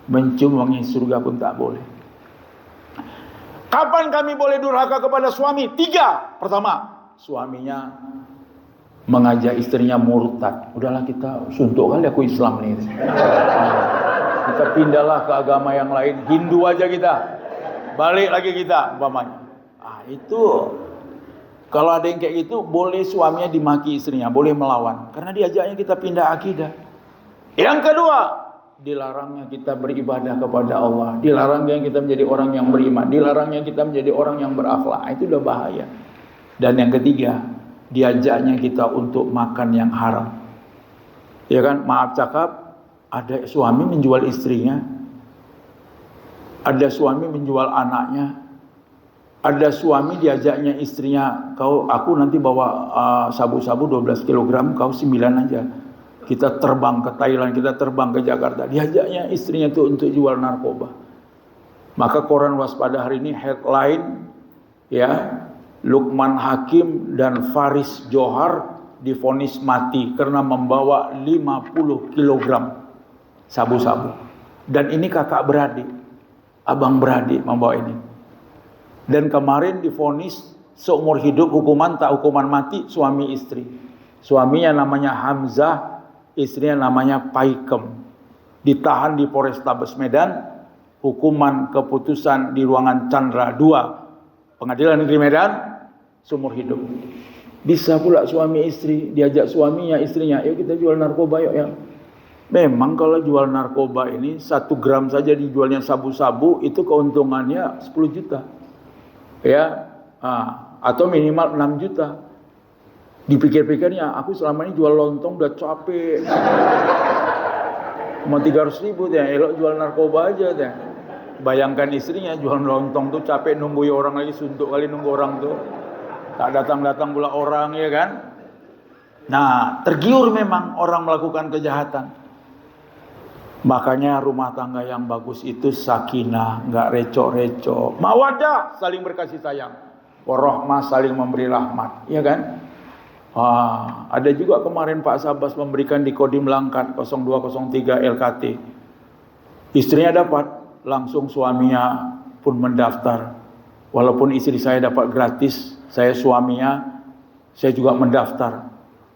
mencium wangi surga pun tak boleh. Kapan kami boleh durhaka kepada suami? 3. Pertama, suaminya mengajak istrinya murtad. Udahlah kita suntuk kali aku Islam nih. Kita pindahlah ke agama yang lain, Hindu aja kita. Balik lagi kita umpamanya. Itu kalau ada yang kayak gitu, boleh suaminya dimaki istrinya, boleh melawan, karena diajaknya kita pindah akidah. Yang kedua, dilarangnya kita beribadah kepada Allah, dilarangnya kita menjadi orang yang beriman, dilarangnya kita menjadi orang yang berakhlak. Itu udah bahaya. Dan yang ketiga, diajaknya kita untuk makan yang haram. Ya kan, maaf cakap, ada suami menjual istrinya, ada suami menjual anaknya. Ada suami diajaknya istrinya, aku nanti bawa sabu-sabu 12 kg, kau 9 aja. Kita terbang ke Thailand, kita terbang ke Jakarta. Diajaknya istrinya itu untuk jual narkoba. Maka koran Waspada hari ini headline, ya, Lukman Hakim dan Faris Johar divonis mati karena membawa 50 kg sabu-sabu. Dan ini kakak beradik, abang beradik membawa ini. Dan kemarin divonis seumur hidup, hukuman tak hukuman mati, suami istri. Suaminya namanya Hamzah, istrinya namanya Paikem. Ditahan di Polrestabes Medan, hukuman keputusan di ruangan Chandra 2, Pengadilan Negeri Medan, seumur hidup. Bisa pula suami istri, diajak suaminya, istrinya, yuk kita jual narkoba yuk ya. Memang kalau jual narkoba ini 1 gram saja dijualnya sabu-sabu, itu keuntungannya 10 juta. Ya, atau minimal 6 juta. Dipikir-pikirnya, aku selama ini jual lontong udah capek. Mau 300.000 ya, elok jual narkoba aja deh. Bayangkan istrinya jual lontong tuh capek, nunggu orang lagi, suntuk kali nunggu orang tuh. Tak datang-datang pula orang, ya kan? Nah, tergiur memang orang melakukan kejahatan. Makanya rumah tangga yang bagus itu sakinah, enggak recok-recok, mawaddah, saling berkasih sayang, warahmah, saling memberi rahmat, ya kan? Ada juga kemarin Pak Sabas memberikan di Kodim Langkat 0203 LKT. Istrinya dapat, langsung suaminya pun mendaftar. Walaupun istri saya dapat gratis, saya suaminya, saya juga mendaftar.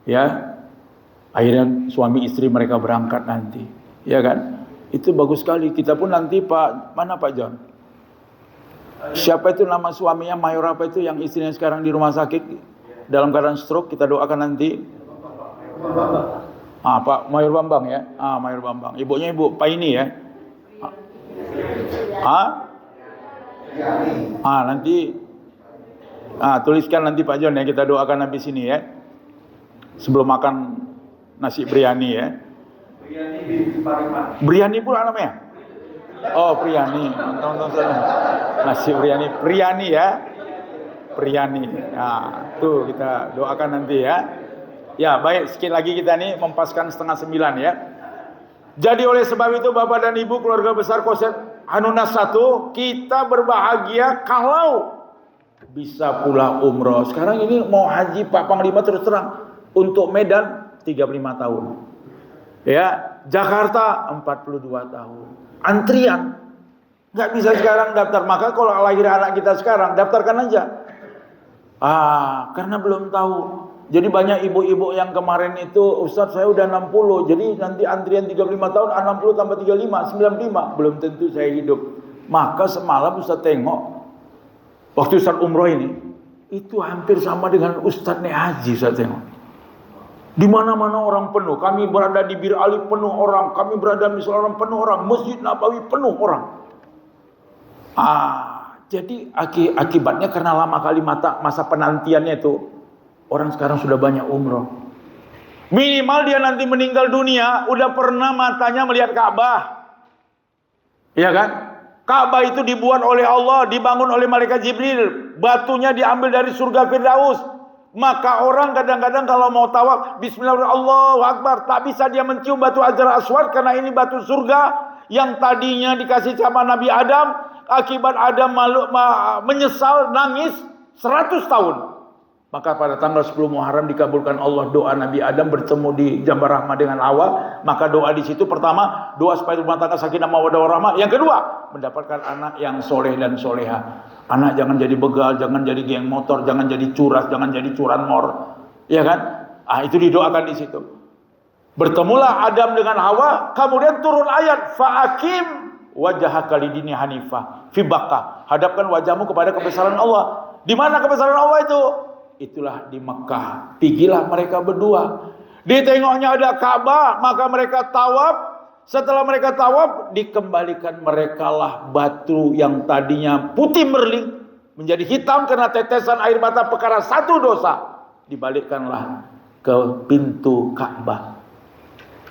Ya, akhirnya suami istri mereka berangkat nanti. Ya kan? Itu bagus sekali. Kita pun nanti Pak, mana Pak John? Siapa itu nama suaminya, mayor apa itu yang istrinya sekarang di rumah sakit dalam keadaan stroke, kita doakan nanti. Pak Mayor Bambang ya. Mayor Bambang. Ibunya Ibu Paini ya. Nanti tuliskan nanti Pak John ya, kita doakan habis ini ya. Sebelum makan nasi biryani ya. Biryani pula namanya? Oh, Priyani. Nasi biryani, Priyani ya. Priyani. Nah, tuh kita doakan nanti ya. Ya, baik, sekali lagi kita nih mempaskan 8:30 ya. Jadi oleh sebab itu Bapak dan Ibu keluarga besar Konsep Hanunas 1, kita berbahagia kalau bisa pula umroh. Sekarang ini mau haji Pak Panglima terus terang untuk Medan 35 tahun. Ya, Jakarta 42 tahun. Antrian. Nggak bisa sekarang daftar. Maka kalau lahir anak kita sekarang, daftarkan aja. Karena belum tahu. Jadi banyak ibu-ibu yang kemarin itu, Ustadz saya udah 60, jadi nanti antrian 35 tahun, 60 tambah 35, 95. Belum tentu saya hidup. Maka semalam Ustadz tengok, waktu Ustadz umroh ini, itu hampir sama dengan Ustadz naik haji. Ustadz tengok. Di mana-mana orang penuh. Kami berada di Bir Ali penuh orang. Kami berada di Misal penuh orang. Masjid Nabawi penuh orang. Jadi akibatnya karena lama kali masa penantiannya itu, orang sekarang sudah banyak umroh. Minimal dia nanti meninggal dunia, udah pernah matanya melihat Ka'bah. Iya kan? Ka'bah itu dibuat oleh Allah, dibangun oleh malaikat Jibril. Batunya diambil dari surga Firdaus. Maka orang kadang-kadang kalau mau tawaf, bismillahirrahmanirrahim, Allahu Akbar, tak bisa dia mencium batu Hajar Aswad karena ini batu surga yang tadinya dikasih sama Nabi Adam. Akibat Adam menyesal, nangis 100 tahun. Maka pada tanggal 10 Muharram dikabulkan Allah doa Nabi Adam bertemu di Jambar Rahmah dengan Hawa. Maka doa di situ pertama, doa supaya rumah tangga sakinah mawaddah warahmah. Yang kedua, mendapatkan anak yang soleh dan soleha. Anak jangan jadi begal, jangan jadi geng motor, jangan jadi curas, jangan jadi curanmor. Ya kan? Itu didoakan di situ. Bertemulah Adam dengan Hawa, kemudian turun ayat fa'akim wajhaka lidini hanifah fi Bakkah. Hadapkan wajahmu kepada kebesaran Allah. Di mana kebesaran Allah itu? Itulah di Mekah. Pigilah mereka berdua. Ditengoknya ada Ka'bah, maka mereka tawaf. Setelah mereka tawaf, dikembalikan merekalah batu yang tadinya putih merling menjadi hitam karena tetesan air mata perkara satu dosa. Dibalikkanlah ke pintu Ka'bah.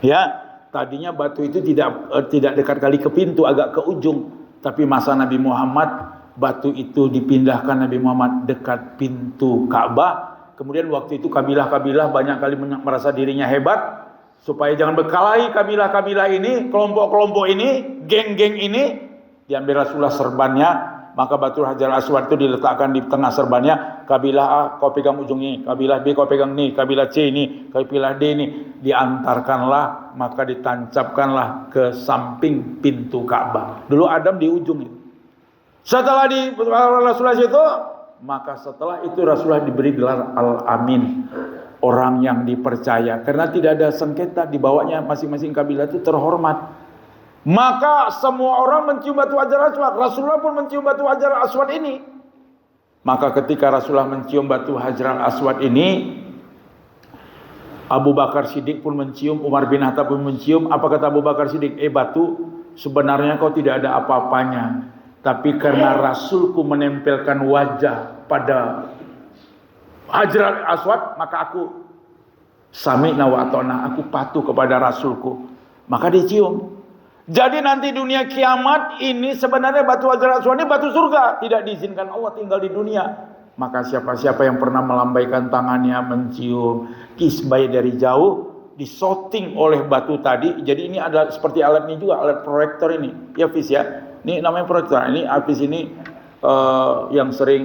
Ya, tadinya batu itu tidak dekat kali ke pintu, agak ke ujung. Tapi masa Nabi Muhammad, batu itu dipindahkan Nabi Muhammad dekat pintu Ka'bah. Kemudian waktu itu kabilah-kabilah banyak kali merasa dirinya hebat. Supaya jangan berkelahi kabilah-kabilah ini, kelompok-kelompok ini, geng-geng ini. Diambil Rasulullah serbannya. Maka batu Hajar Aswad itu diletakkan di tengah serbannya. Kabilah A kau pegang ujung ini, kabilah B kau pegang ini, kabilah C ini, kabilah D ini. Diantarkanlah, maka ditancapkanlah ke samping pintu Ka'bah. Dulu Adam di ujung itu. Setelah di Rasulullah itu, maka setelah itu Rasulullah diberi gelar Al-Amin, orang yang dipercaya. Karena tidak ada sengketa, dibawanya masing-masing kabilah itu terhormat. Maka semua orang mencium batu Hajar Aswad. Rasulullah pun mencium batu Hajar Aswad ini. Maka ketika Rasulullah mencium batu Hajar Aswad ini, Abu Bakar Siddiq pun mencium, Umar bin Khattab pun mencium. Apa kata Abu Bakar Siddiq? Batu, sebenarnya kau tidak ada apa-apanya. Tapi karena Rasulku menempelkan wajah pada Hajar Aswad, maka aku sami'na wa ata'na, aku patuh kepada Rasulku. Maka dicium. Jadi nanti dunia kiamat ini sebenarnya batu Hajar Aswad ini batu surga. Tidak diizinkan Allah tinggal di dunia. Maka siapa-siapa yang pernah melambaikan tangannya mencium kisbay dari jauh, disoting oleh batu tadi. Jadi ini ada seperti alat ini juga, alat proyektor ini. Ya Fis ya. Ini namanya proyektor. Ini Fis ini yang sering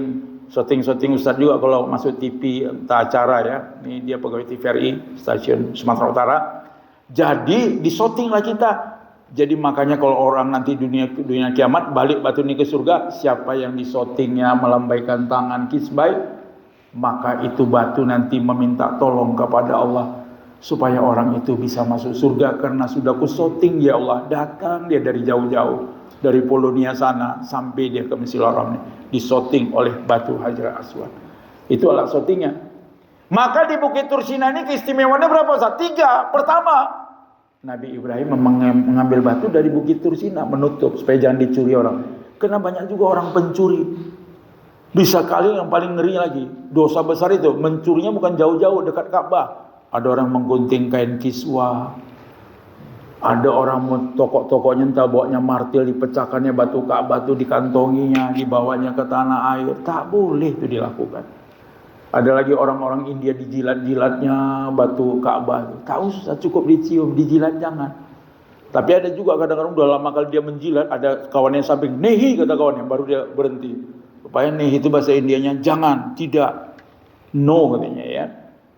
syuting Ustadz juga kalau masuk TV entah acara ya. Ini dia pegawai TVRI stasiun Sumatera Utara. Jadi disotinglah kita. Jadi makanya kalau orang nanti dunia kiamat balik batu ini ke surga, siapa yang disotingnya melambaikan tangan kisbay, maka itu batu nanti meminta tolong kepada Allah supaya orang itu bisa masuk surga karena sudah kusoting ya Allah. Datang dia dari jauh-jauh, dari Polonia sana sampai dia ke Masjidil Haram, disoting oleh batu Hajar Aswad. Itu alat sotingnya. Maka di Bukit Tursina ini keistimewaannya berapa? 3. Pertama, Nabi Ibrahim mengambil batu dari Bukit Tursina, menutup supaya jangan dicuri orang. Karena banyak juga orang pencuri. Bisa kali yang paling ngeri lagi, dosa besar itu mencurinya bukan jauh-jauh dekat Ka'bah. Ada orang menggunting kain kiswah. Ada orang tokok-tokoknya entah bawanya martil, dipecahkannya batu Ka'bah itu dikantonginya, dibawanya ke tanah air. Tak boleh itu dilakukan. Ada lagi orang-orang India dijilat-jilatnya batu Ka'bah. Tak usah, cukup dicium, dijilat jangan. Tapi ada juga kadang-kadang udah lama kali dia menjilat, ada kawannya samping, nehi kata kawannya, baru dia berhenti. Supaya nehi itu bahasa Indianya jangan, tidak, no katanya ya.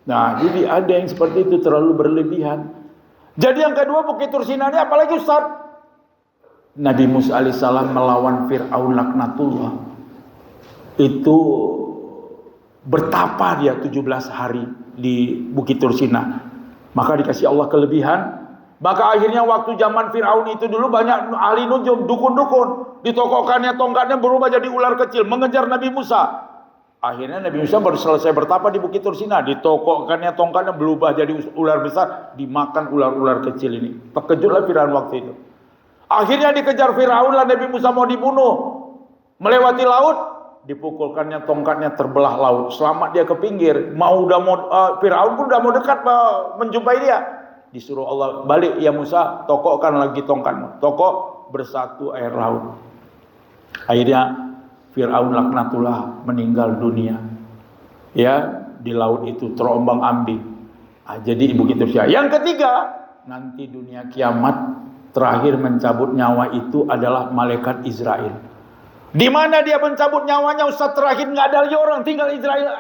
Nah, jadi ada yang seperti itu terlalu berlebihan. Jadi yang kedua Bukit Tursina ini apalagi Ustaz? Nabi Musa alaihissalam melawan Fir'aun laknatullah. Itu bertapa dia 17 hari di Bukit Tursina. Maka dikasih Allah kelebihan. Maka akhirnya waktu zaman Fir'aun itu dulu banyak ahli nujum, dukun-dukun. Ditokokkannya tongkatnya berubah jadi ular kecil mengejar Nabi Musa. Akhirnya Nabi Musa baru selesai bertapa di Bukit Tursina, ditokokkannya tongkatnya berubah jadi ular besar, dimakan ular-ular kecil ini. Terkejutlah Firaun waktu itu. Akhirnya dikejar Firaun lah, Nabi Musa mau dibunuh. Melewati laut, dipukulkannya tongkatnya terbelah laut. Selamat dia ke pinggir. Firaun pun udah mau dekat menjumpai dia. Disuruh Allah, balik ya Musa, tokokkan lagi tongkatmu. Tokok, bersatu air laut. Akhirnya Fir'aun laknatullah meninggal dunia. Ya, di laut itu terombang-ambing. Jadi Bukit Tursina. Yang ketiga, nanti dunia kiamat terakhir mencabut nyawa itu adalah malaikat Israel. Di mana dia mencabut nyawanya Ustaz terakhir nggak ada lagi orang, tinggal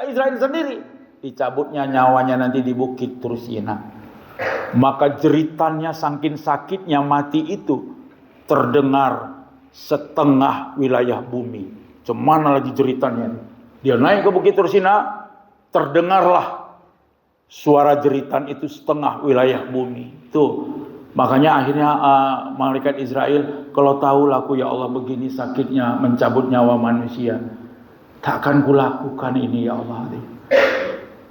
Israel sendiri. Dicabutnya nyawanya nanti di Bukit Tursina. Maka jeritannya saking sakitnya mati itu terdengar setengah wilayah bumi. Cemana lagi jeritannya. Dia naik ke Bukit Tursina, terdengarlah suara jeritan itu setengah wilayah bumi. Tuh, makanya akhirnya malaikat Israel, kalau tahu laku ya Allah begini sakitnya mencabut nyawa manusia, takkan kulakukan ini ya Allah.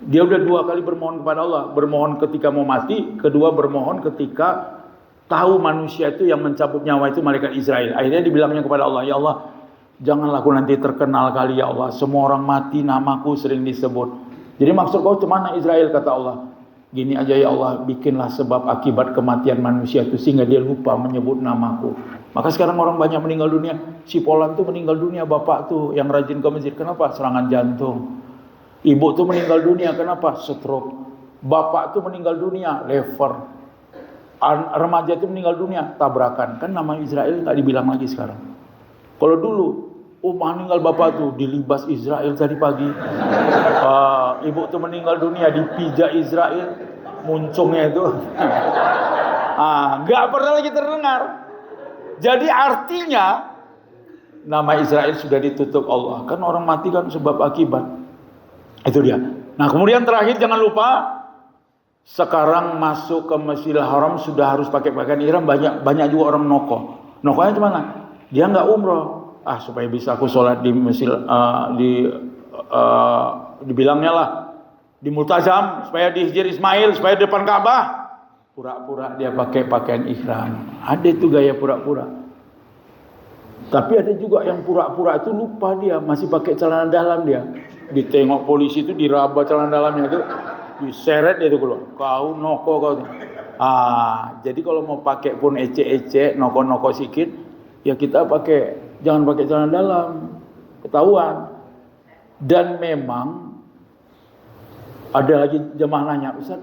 Dia udah 2 kali bermohon kepada Allah. Bermohon ketika mau mati, kedua bermohon ketika tahu manusia itu yang mencabut nyawa itu malaikat Israel. Akhirnya dibilangnya kepada Allah, ya Allah, janganlah aku nanti terkenal kali ya Allah. Semua orang mati namaku sering disebut. Jadi maksud kau cemana Israel, kata Allah. Gini aja ya Allah, bikinlah sebab akibat kematian manusia itu sehingga dia lupa menyebut namaku. Maka sekarang orang banyak meninggal dunia. Si Polan tuh meninggal dunia, bapak tuh yang rajin ke masjid. Kenapa? Serangan jantung. Ibu tuh meninggal dunia, kenapa? Stroke. Bapak tuh meninggal dunia, lever. Remaja itu meninggal dunia, tabrakan. Kan nama Israel nggak dibilang lagi sekarang. Kalau dulu, meninggal bapak tuh dilibas Israel tadi pagi. Ibu tuh meninggal dunia dipijak Israel, muncungnya itu. Nggak pernah lagi terdengar. Jadi artinya nama Israel sudah ditutup Allah. Kan orang mati kan sebab akibat. Itu dia. Nah kemudian terakhir jangan lupa, sekarang masuk ke Masjidil Haram sudah harus pakai pakaian ihram. Banyak juga orang nokoh. Nokohnya gimana? Dia nggak umroh. Supaya bisa aku sholat di Masjid, dibilangnya lah di Multazam, supaya di Hijr Ismail, supaya di depan Ka'bah. Pura-pura dia pakai pakaian ihram. Ada itu gaya pura-pura. Tapi ada juga yang pura-pura itu lupa dia masih pakai celana dalam dia. Ditengok polisi itu diraba celana dalamnya itu, diseret dia itu keluar. Kau noko kau. Jadi kalau mau pakai pun ece-ece, noko-noko sedikit, ya kita pakai, jangan pakai celana dalam, ketahuan. Dan memang ada lagi jemaah nanya, Ustaz,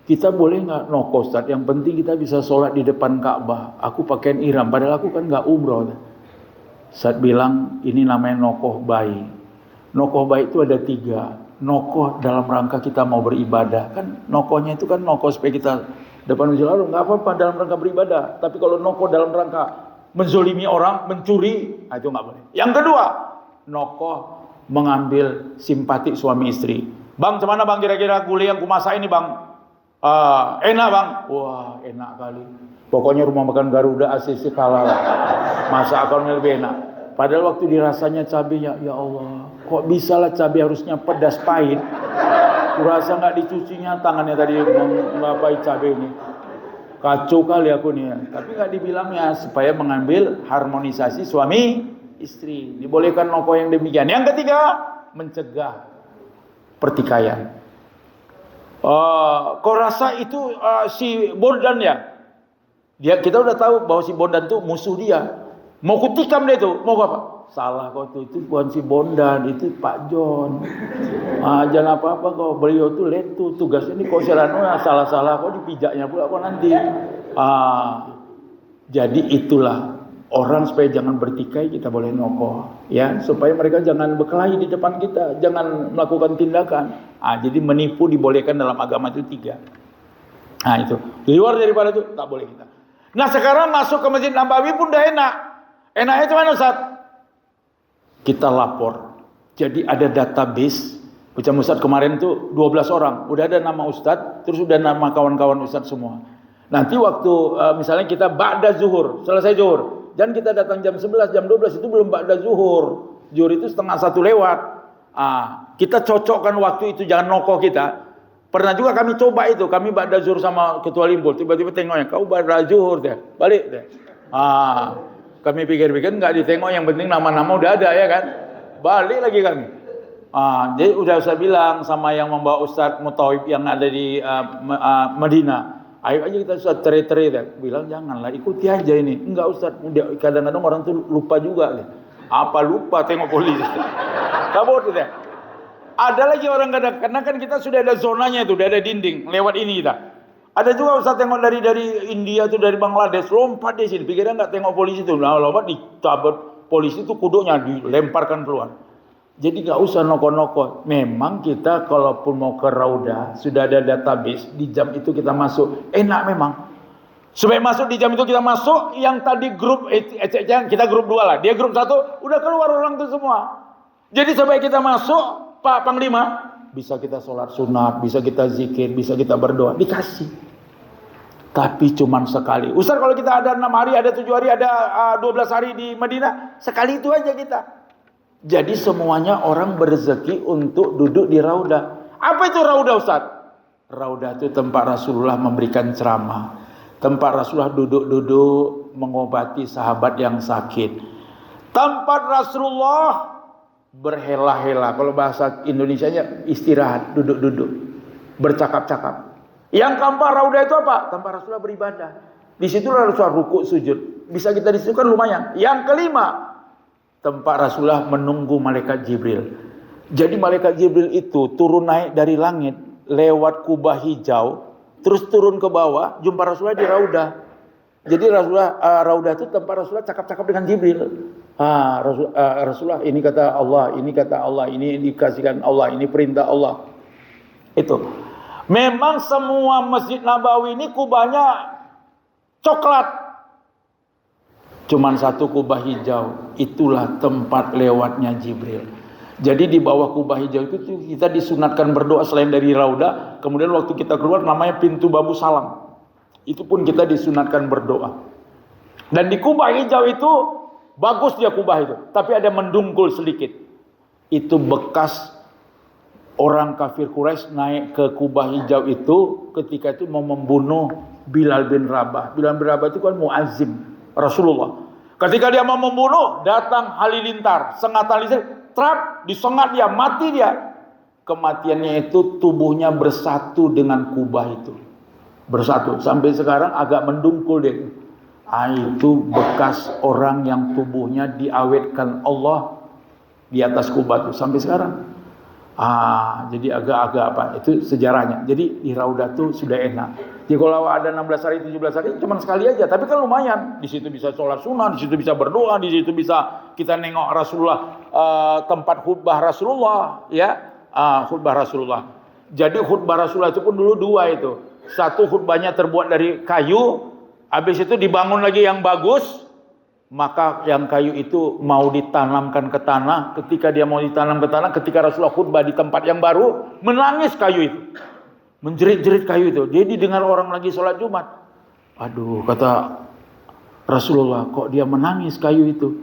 kita boleh nggak noko Ustaz? Yang penting kita bisa sholat di depan Ka'bah. Aku pakaian ihram, padahal aku kan nggak umroh. Ustaz bilang ini namanya nokoh bayi. Nokoh baik itu ada 3. Nokoh dalam rangka kita mau beribadah. Kan nokohnya itu kan nokoh supaya kita depan Masjidil Haram. Nggak apa-apa dalam rangka beribadah. Tapi kalau nokoh dalam rangka menzolimi orang, mencuri, itu nggak boleh. Yang kedua, nokoh mengambil simpati suami istri. Bang, cemana bang kira-kira gulai yang kumasak ini bang? Enak bang. Wah enak kali. Pokoknya rumah makan Garuda ACC halal. Masakannya lebih enak. Padahal waktu dirasanya cabenya, ya Allah, kok bisa lah cabai harusnya pedas pahit. Kurasa nggak dicucinya tangannya tadi mengapai cabai ini. Kacau kali aku nih. Tapi nggak dibilangnya supaya mengambil harmonisasi suami istri. Dibolehkan noko yang demikian. Yang ketiga, mencegah pertikaian. Kau rasa itu si Bondan ya? Kita udah tahu bahwa si Bondan itu musuh dia. Mau kutikam dia itu, mau apa? Salah kau tuh, itu bukan si Bondan, itu Pak John. Jangan apa-apa kau, beliau tuh letu, tugasnya ini kau salah-salah kau dipijaknya pula kau nanti. Jadi itulah Orang supaya jangan bertikai kita boleh nokoh, ya, supaya mereka jangan berkelahi di depan kita, jangan melakukan tindakan. Jadi menipu dibolehkan dalam agama itu 3. Itu. Di luar daripada itu tak boleh kita. Nah sekarang masuk ke Masjid Nabawi pun udah enak. Enaknya itu mana Ustaz? Kita lapor. Jadi ada database. Macam Ustaz kemarin itu 12 orang. Udah ada nama Ustaz, terus udah nama kawan-kawan Ustaz semua. Nanti waktu misalnya kita ba'da zuhur, selesai zuhur. Dan kita datang jam 11, jam 12 itu belum ba'da zuhur. Zuhur itu 12:30 lewat. Kita cocokkan waktu itu, jangan nokoh kita. Pernah juga kami coba itu, kami ba'da zuhur sama ketua Limpul, tiba-tiba tengoknya, kau ba'da zuhur deh, balik deh. Kami pikir-pikir nggak ditengok, yang penting nama-nama udah ada ya kan. Balik lagi kami. Jadi udah saya bilang sama yang membawa Ustadz Mutawib yang ada di Madinah. Ayo aja kita Ustaz cerai-cerai deh. Bilang janganlah, ikuti aja ini. Enggak Ustaz, kadang-kadang orang tuh lupa juga deh. Apa lupa tengok polisi. Kabur deh. Ada lagi orang kadang, karena kan kita sudah ada zonanya itu, udah ada dinding lewat ini kita. Ada juga Ustaz tengok dari India tuh, dari Bangladesh, lompat di sini. Pikirnya enggak tengok polisi tuh. Nah, lompat dicabut polisi tuh kuduknya dilemparkan keluar. Jadi gak usah noko-noko. Memang kita kalaupun mau ke Raudah, sudah ada database, di jam itu kita masuk. Enak memang. Supaya masuk di jam itu kita masuk, yang tadi grup, kita grup 2 lah. Dia grup 1, udah keluar orang itu semua. Jadi supaya kita masuk, Pak Panglima, bisa kita sholat sunat, bisa kita zikir, bisa kita berdoa. Dikasih. Tapi cuman sekali. Ustaz kalau kita ada 6 hari, ada 7 hari, ada 12 hari di Madinah, sekali itu aja kita. Jadi semuanya orang berzeki untuk duduk di Raudah. Apa itu Raudah Ustaz? Raudah itu tempat Rasulullah memberikan ceramah. Tempat Rasulullah duduk-duduk mengobati sahabat yang sakit. Tempat Rasulullah berhela-hela. Kalau bahasa Indonesianya istirahat, duduk-duduk, bercakap-cakap. Yang keempat Raudah itu apa? Tempat Rasulullah beribadah. Di situ Rasulullah rukuk sujud. Bisa kita di situ kan lumayan. Yang kelima, tempat Rasulullah menunggu malaikat Jibril. Jadi malaikat Jibril itu turun naik dari langit lewat Kubah hijau, terus turun ke bawah, jumpa Rasulullah di Raudah. Jadi Raudah itu tempat Rasulullah cakap-cakap dengan Jibril. Rasulullah ini kata Allah, ini kata Allah, ini dikasihkan Allah, ini perintah Allah. Itu. Memang semua Masjid Nabawi ini kubahnya coklat. Cuman satu kubah hijau, itulah tempat lewatnya Jibril. Jadi di bawah kubah hijau itu kita disunatkan berdoa selain dari Raudah. Kemudian waktu kita keluar namanya pintu Babu Salam. Itu pun kita disunatkan berdoa. Dan di kubah hijau itu, bagus dia kubah itu. Tapi ada mendungkul sedikit. Itu bekas orang kafir Quraisy naik ke kubah hijau itu ketika itu mau membunuh Bilal bin Rabah. Bilal bin Rabah itu kan muazzim Rasulullah. Ketika dia mau membunuh, datang halilintar, sengatan listrik, trap, disengat dia, mati dia. Kematiannya itu tubuhnya bersatu dengan kubah itu. Bersatu. Sampai sekarang agak mendungkul dia. Itu bekas orang yang tubuhnya diawetkan Allah di atas kubah itu. Sampai sekarang. Jadi agak-agak apa? Itu sejarahnya. Jadi di Raudah itu sudah enak. Jadi kalau ada 16 hari, 17 hari, cuma sekali aja. Tapi kan lumayan. Di situ bisa sholat sunnah, di situ bisa berdoa, di situ bisa kita nengok Rasulullah, tempat khutbah Rasulullah, ya, khutbah Rasulullah. Jadi khutbah Rasulullah itu pun dulu 2 itu. Satu khutbahnya terbuat dari kayu, habis itu dibangun lagi yang bagus. Maka yang kayu itu mau ditanamkan ke tanah. Ketika dia mau ditanam ke tanah, ketika Rasulullah khutbah di tempat yang baru, menangis kayu itu. Menjerit-jerit kayu itu. Dia didengar orang lagi sholat Jumat. Aduh, kata Rasulullah, kok dia menangis kayu itu.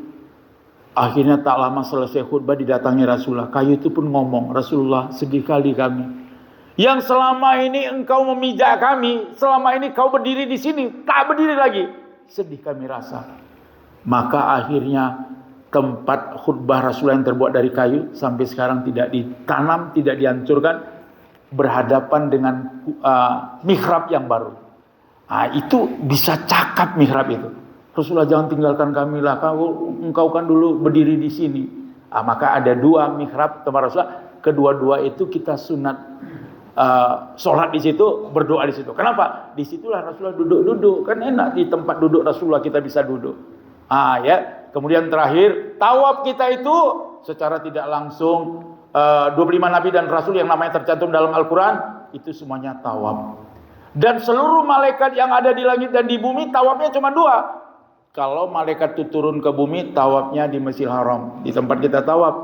Akhirnya tak lama selesai khutbah didatangi Rasulullah. Kayu itu pun ngomong, Rasulullah, sedih kali kami. Yang selama ini engkau memijak kami, selama ini kau berdiri di sini, tak berdiri lagi. Sedih kami rasa. Maka akhirnya tempat khutbah Rasulullah yang terbuat dari kayu sampai sekarang tidak ditanam, tidak dihancurkan, berhadapan dengan mihrab yang baru. Itu bisa cakap mihrab itu. Rasulullah, jangan tinggalkan kami lah, engkau kan dulu berdiri di sini. Maka ada 2 mihrab tempat Rasulullah. Kedua-dua itu kita sunat sholat di situ, berdoa di situ. Kenapa? Disitulah Rasulullah duduk-duduk. Kan enak di tempat duduk Rasulullah kita bisa duduk. Ya. Kemudian terakhir, tawaf kita itu secara tidak langsung 25 nabi dan rasul yang namanya tercantum dalam Al-Quran itu semuanya tawaf. Dan seluruh malaikat yang ada di langit dan di bumi tawafnya cuma 2. Kalau malaikat itu turun ke bumi, tawafnya di Masjidil Haram, di tempat kita tawaf.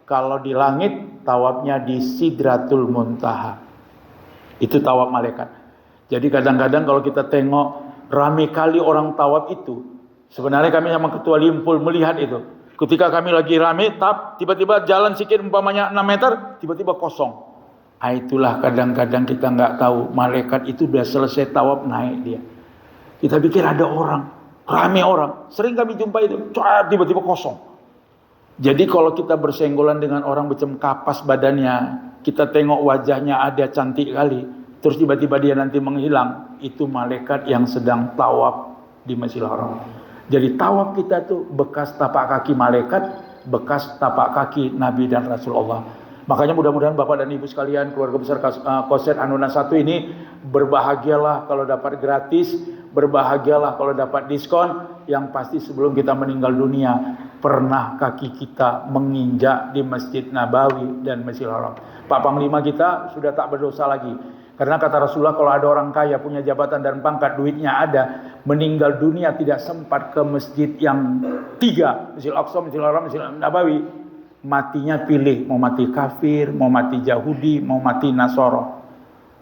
Kalau di langit, tawafnya di Sidratul Muntaha. Itu tawaf malaikat. Jadi kadang-kadang kalau kita tengok ramai kali orang tawaf itu, sebenarnya kami sama Ketua Limpul melihat itu. Ketika kami lagi rame, tiba-tiba jalan sedikit umpamanya 6 meter, tiba-tiba kosong. Itulah kadang-kadang kita nggak tahu malaikat itu udah selesai tawaf naik dia. Kita pikir ada orang, rame orang. Sering kami jumpa itu, tiba-tiba kosong. Jadi kalau kita bersenggolan dengan orang macam kapas badannya, kita tengok wajahnya ada cantik kali, terus tiba-tiba dia nanti menghilang, itu malaikat yang sedang tawaf di Masjidil Haram. Jadi tawaf kita tuh bekas tapak kaki malaikat, bekas tapak kaki Nabi dan Rasulullah. Makanya mudah-mudahan Bapak dan Ibu sekalian, keluarga besar Koset Anuna 1 ini berbahagialah kalau dapat gratis, berbahagialah kalau dapat diskon. Yang pasti sebelum kita meninggal dunia, pernah kaki kita menginjak di Masjid Nabawi dan Masjidil Haram. Pak Panglima kita sudah tak berdosa lagi. Karena kata Rasulullah, kalau ada orang kaya punya jabatan dan pangkat, duitnya ada, meninggal dunia tidak sempat ke masjid yang 3, Masjidil Aqsa, Masjidil Haram, Masjidil Nabawi, matinya pilih, mau mati kafir, mau mati Yahudi, mau mati Nasoro.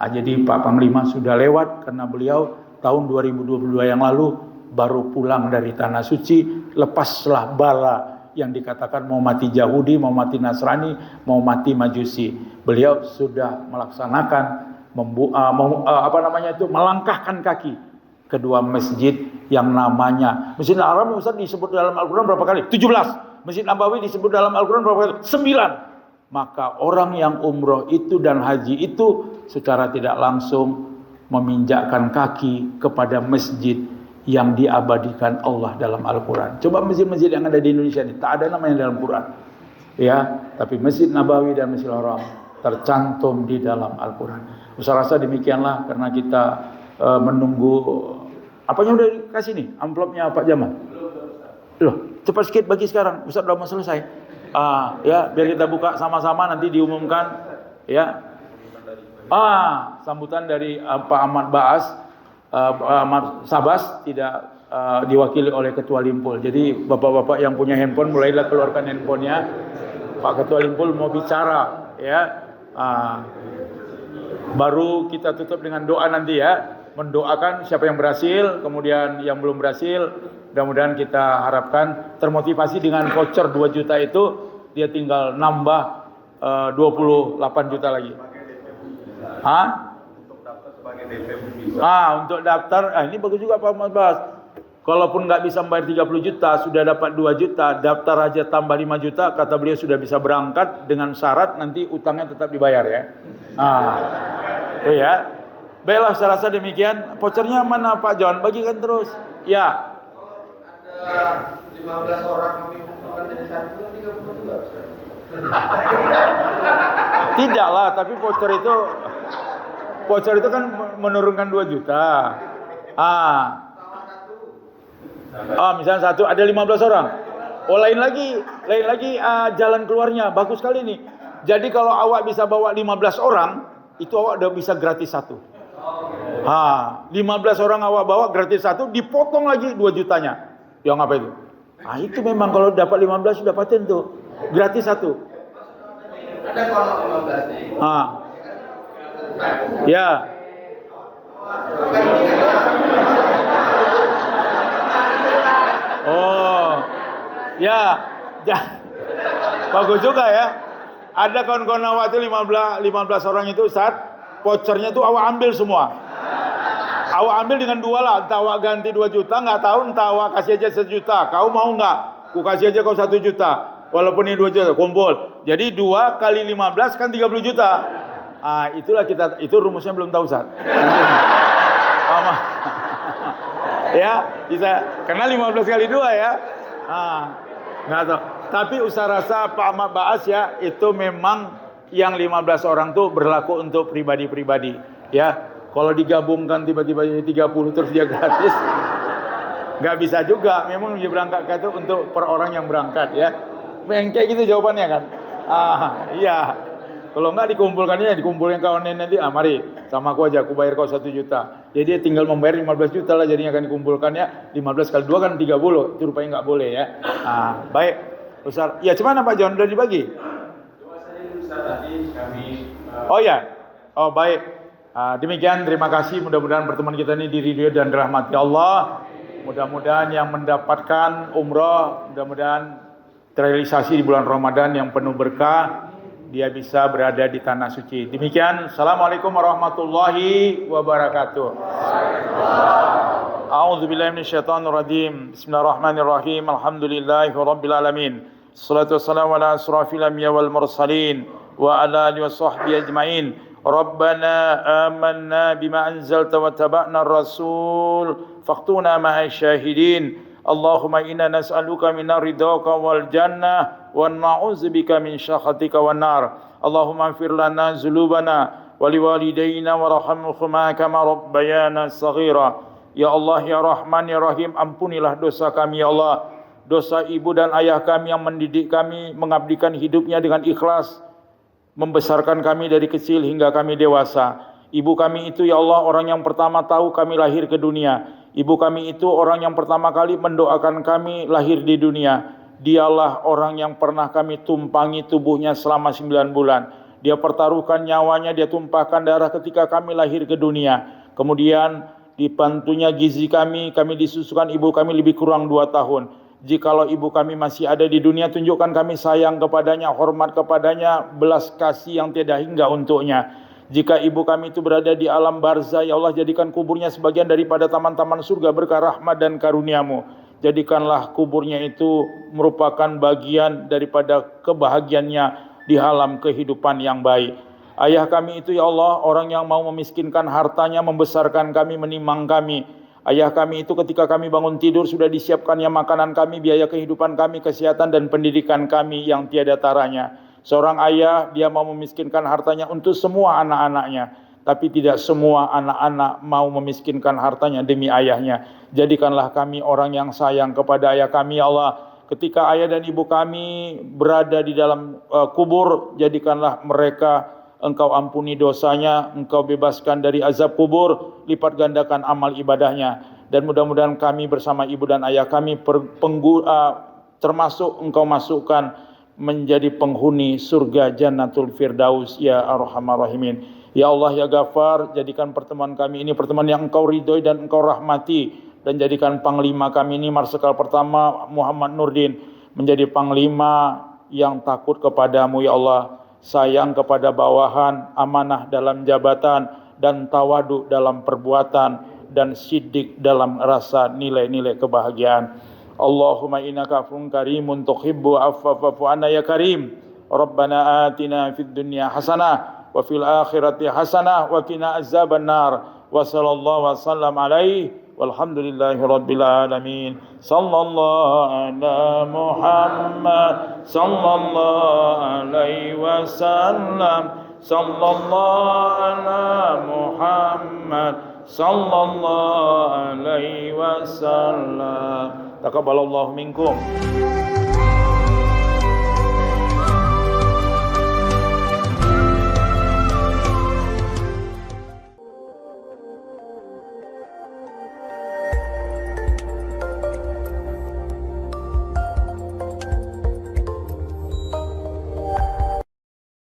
Jadi Pak Panglima sudah lewat karena beliau tahun 2022 yang lalu baru pulang dari Tanah Suci, lepaslah bala yang dikatakan mau mati Yahudi, mau mati Nasrani, mau mati Majusi. Beliau sudah melaksanakan melangkahkan kaki kedua masjid yang namanya Masjidil Haram Ustaz disebut dalam Al-Quran berapa kali? 17. Masjid Nabawi disebut dalam Al-Quran berapa kali? 9. Maka orang yang umroh itu dan haji itu secara tidak langsung meminjakkan kaki kepada masjid yang diabadikan Allah dalam Al-Quran. Coba masjid-masjid yang ada di Indonesia ini, tak ada namanya dalam Quran. Ya, tapi Masjid Nabawi dan Masjidil Haram tercantum di dalam Al-Quran. Saya rasa demikianlah karena kita menunggu. Apanya udah dikasih nih? Amplopnya Pak Jamal? Loh, cepat sedikit bagi sekarang. Ustaz udah mau selesai. Ya, biar kita buka sama-sama nanti diumumkan. Ya. Sambutan dari Pak Ahmad Baas, Ahmad Sabas tidak diwakili oleh Ketua Limpul. Jadi bapak-bapak yang punya handphone mulailah keluarkan handphonenya. Pak Ketua Limpul mau bicara. Ya. Baru kita tutup dengan doa nanti ya, mendoakan siapa yang berhasil, kemudian yang belum berhasil, mudah-mudahan kita harapkan termotivasi dengan voucher 2 juta itu, dia tinggal nambah 28 juta lagi. Untuk daftar sebagai DP bisa. Untuk daftar, ini bagus juga Pak Mas Bas. Kalaupun nggak bisa bayar 30 juta, sudah dapat 2 juta, daftar aja tambah 5 juta, kata beliau sudah bisa berangkat dengan syarat nanti utangnya tetap dibayar ya. Ya. Baiklah, saya rasa demikian. Vouchernya mana Pak John? Bagikan terus. Ya. Ada 15 orang kami bukan jadi 1, 30 juga. Tidaklah, tapi voucher itu kan menurunkan 2 juta. Misalnya 1 ada 15 orang. Lain lagi jalan keluarnya bagus sekali nih. Jadi kalau awak bisa bawa 15 orang, itu awak udah bisa gratis 1. 15 orang awak bawa gratis 1, dipotong lagi 2 jutanya. Yang apa itu? Itu memang kalau dapat 15 sudah paten tuh. Gratis 1. Ada kalau 15 nih. Ya. Ya. Bagus juga ya. Ada kawan-kawan awak itu 15 orang itu Ustaz, vouchernya tuh awak ambil semua. Awak ambil dengan 2 lah, entah awak ganti 2 juta, nggak tahu, entah awak kasih aja 1 juta. Kau mau nggak? Ku kasih aja kau 1 juta. Walaupun ini 2 juta, kumpul. Jadi 2 kali 15 kan 30 juta. Itulah itu rumusnya belum tahu Ustaz. Ya, bisa. Karena 15 kali 2 ya. Nggak tahu. Tapi Ustaz rasa Pak Ahmad Baas ya, itu memang yang 15 orang tuh berlaku untuk pribadi-pribadi. Ya, kalau digabungkan tiba-tiba jadi 30 terus dia gratis, Nggak bisa juga, memang dia berangkat itu untuk per orang yang berangkat ya. Kayak gitu jawabannya kan. Iya. Kalau nggak dikumpulkan kawannya nanti, mari sama aku aja, aku bayar kau 1 juta. Jadi dia tinggal membayar 15 juta lah, jadinya akan dikumpulkannya 15 kali 2 kan 30. Itu rupanya nggak boleh ya. Baik, Ustaz. Ya, cuman Pak John udah dibagi? Oh ya, oh baik. Demikian, terima kasih. Mudah-mudahan pertemuan kita ini diridhoi dan dirahmati Allah. Mudah-mudahan yang mendapatkan umroh, mudah-mudahan terrealisasi di bulan Ramadan yang penuh berkah. Dia bisa berada di tanah suci. Demikian, assalamualaikum warahmatullahi wabarakatuh. A'udzubillahi minasyaitonirrajim. Bismillahirrahmanirrahim. Alhamdulillahirabbil alamin. Wassalatu wassalamu ala asrafil anbiya wal mursalin wa ala alihi washabbihi ajmain. Rabbana amanna bima anzalta wa taba'na ar-rasul faqtuna ma'asy syahidin. Allahumma inna nas'aluka minar ridhaka wal jannah wa na'udzubika min syakhatika wan nar. Allahumma ighfir lana dzunubana wa liwalidayna warhamhuma kama rabbayana shaghira. Ya Allah ya Rahman ya Rahim, ampunilah dosa kami ya Allah. Dosa ibu dan ayah kami yang mendidik kami, mengabdikan hidupnya dengan ikhlas, membesarkan kami dari kecil hingga kami dewasa. Ibu kami itu ya Allah orang yang pertama tahu kami lahir ke dunia. Ibu kami itu orang yang pertama kali mendoakan kami lahir di dunia. Dialah orang yang pernah kami tumpangi tubuhnya selama 9 bulan. Dia pertaruhkan nyawanya, dia tumpahkan darah ketika kami lahir ke dunia. Kemudian dibantunya gizi kami disusukan ibu kami lebih kurang 2 tahun. Jikalau ibu kami masih ada di dunia, tunjukkan kami sayang kepadanya, hormat kepadanya, belas kasih yang tiada hingga untuknya. Jika ibu kami itu berada di alam barzah, ya Allah jadikan kuburnya sebagian daripada taman-taman surga berkah rahmat dan karunia-Mu. Jadikanlah kuburnya itu merupakan bagian daripada kebahagiaannya di alam kehidupan yang baik. Ayah kami itu ya Allah orang yang mau memiskinkan hartanya, membesarkan kami, menimang kami. Ayah kami itu ketika kami bangun tidur sudah disiapkannya makanan kami, biaya kehidupan kami, kesehatan dan pendidikan kami yang tiada taranya. Seorang ayah dia mau memiskinkan hartanya untuk semua anak-anaknya, tapi tidak semua anak-anak mau memiskinkan hartanya demi ayahnya. Jadikanlah kami orang yang sayang kepada ayah kami ya Allah. Ketika ayah dan ibu kami berada di dalam kubur, jadikanlah mereka Engkau ampuni dosanya, Engkau bebaskan dari azab kubur, lipat gandakan amal ibadahnya. Dan mudah-mudahan kami bersama ibu dan ayah kami termasuk Engkau masukkan menjadi penghuni surga Jannatul Firdaus ya Arhamar Rahimin. Ya Allah ya Ghafar, jadikan pertemuan kami ini pertemuan yang Engkau ridhoi dan Engkau rahmati, dan jadikan panglima kami ini Marsikal pertama Muhammad Nurdin menjadi panglima yang takut kepadamu ya Allah, sayang kepada bawahan, amanah dalam jabatan dan tawadu dalam perbuatan dan siddiq dalam rasa nilai-nilai kebahagiaan. Allahumma innaka afuwwun karimun tuhibbu afwa fa'fu anna ya karim. Rabbana atina fid dunya hasanah wa fil akhirati hasanah wa qina azabannar. Wa sallallahu wasallam alaihi walhamdulillahi rabbil alamin. Sallallahu ala Muhammad sallallahu alaihi wasallam. Sallallahu ala Muhammad sallallahu alaihi wasallam. Taqabbalallahu minkum.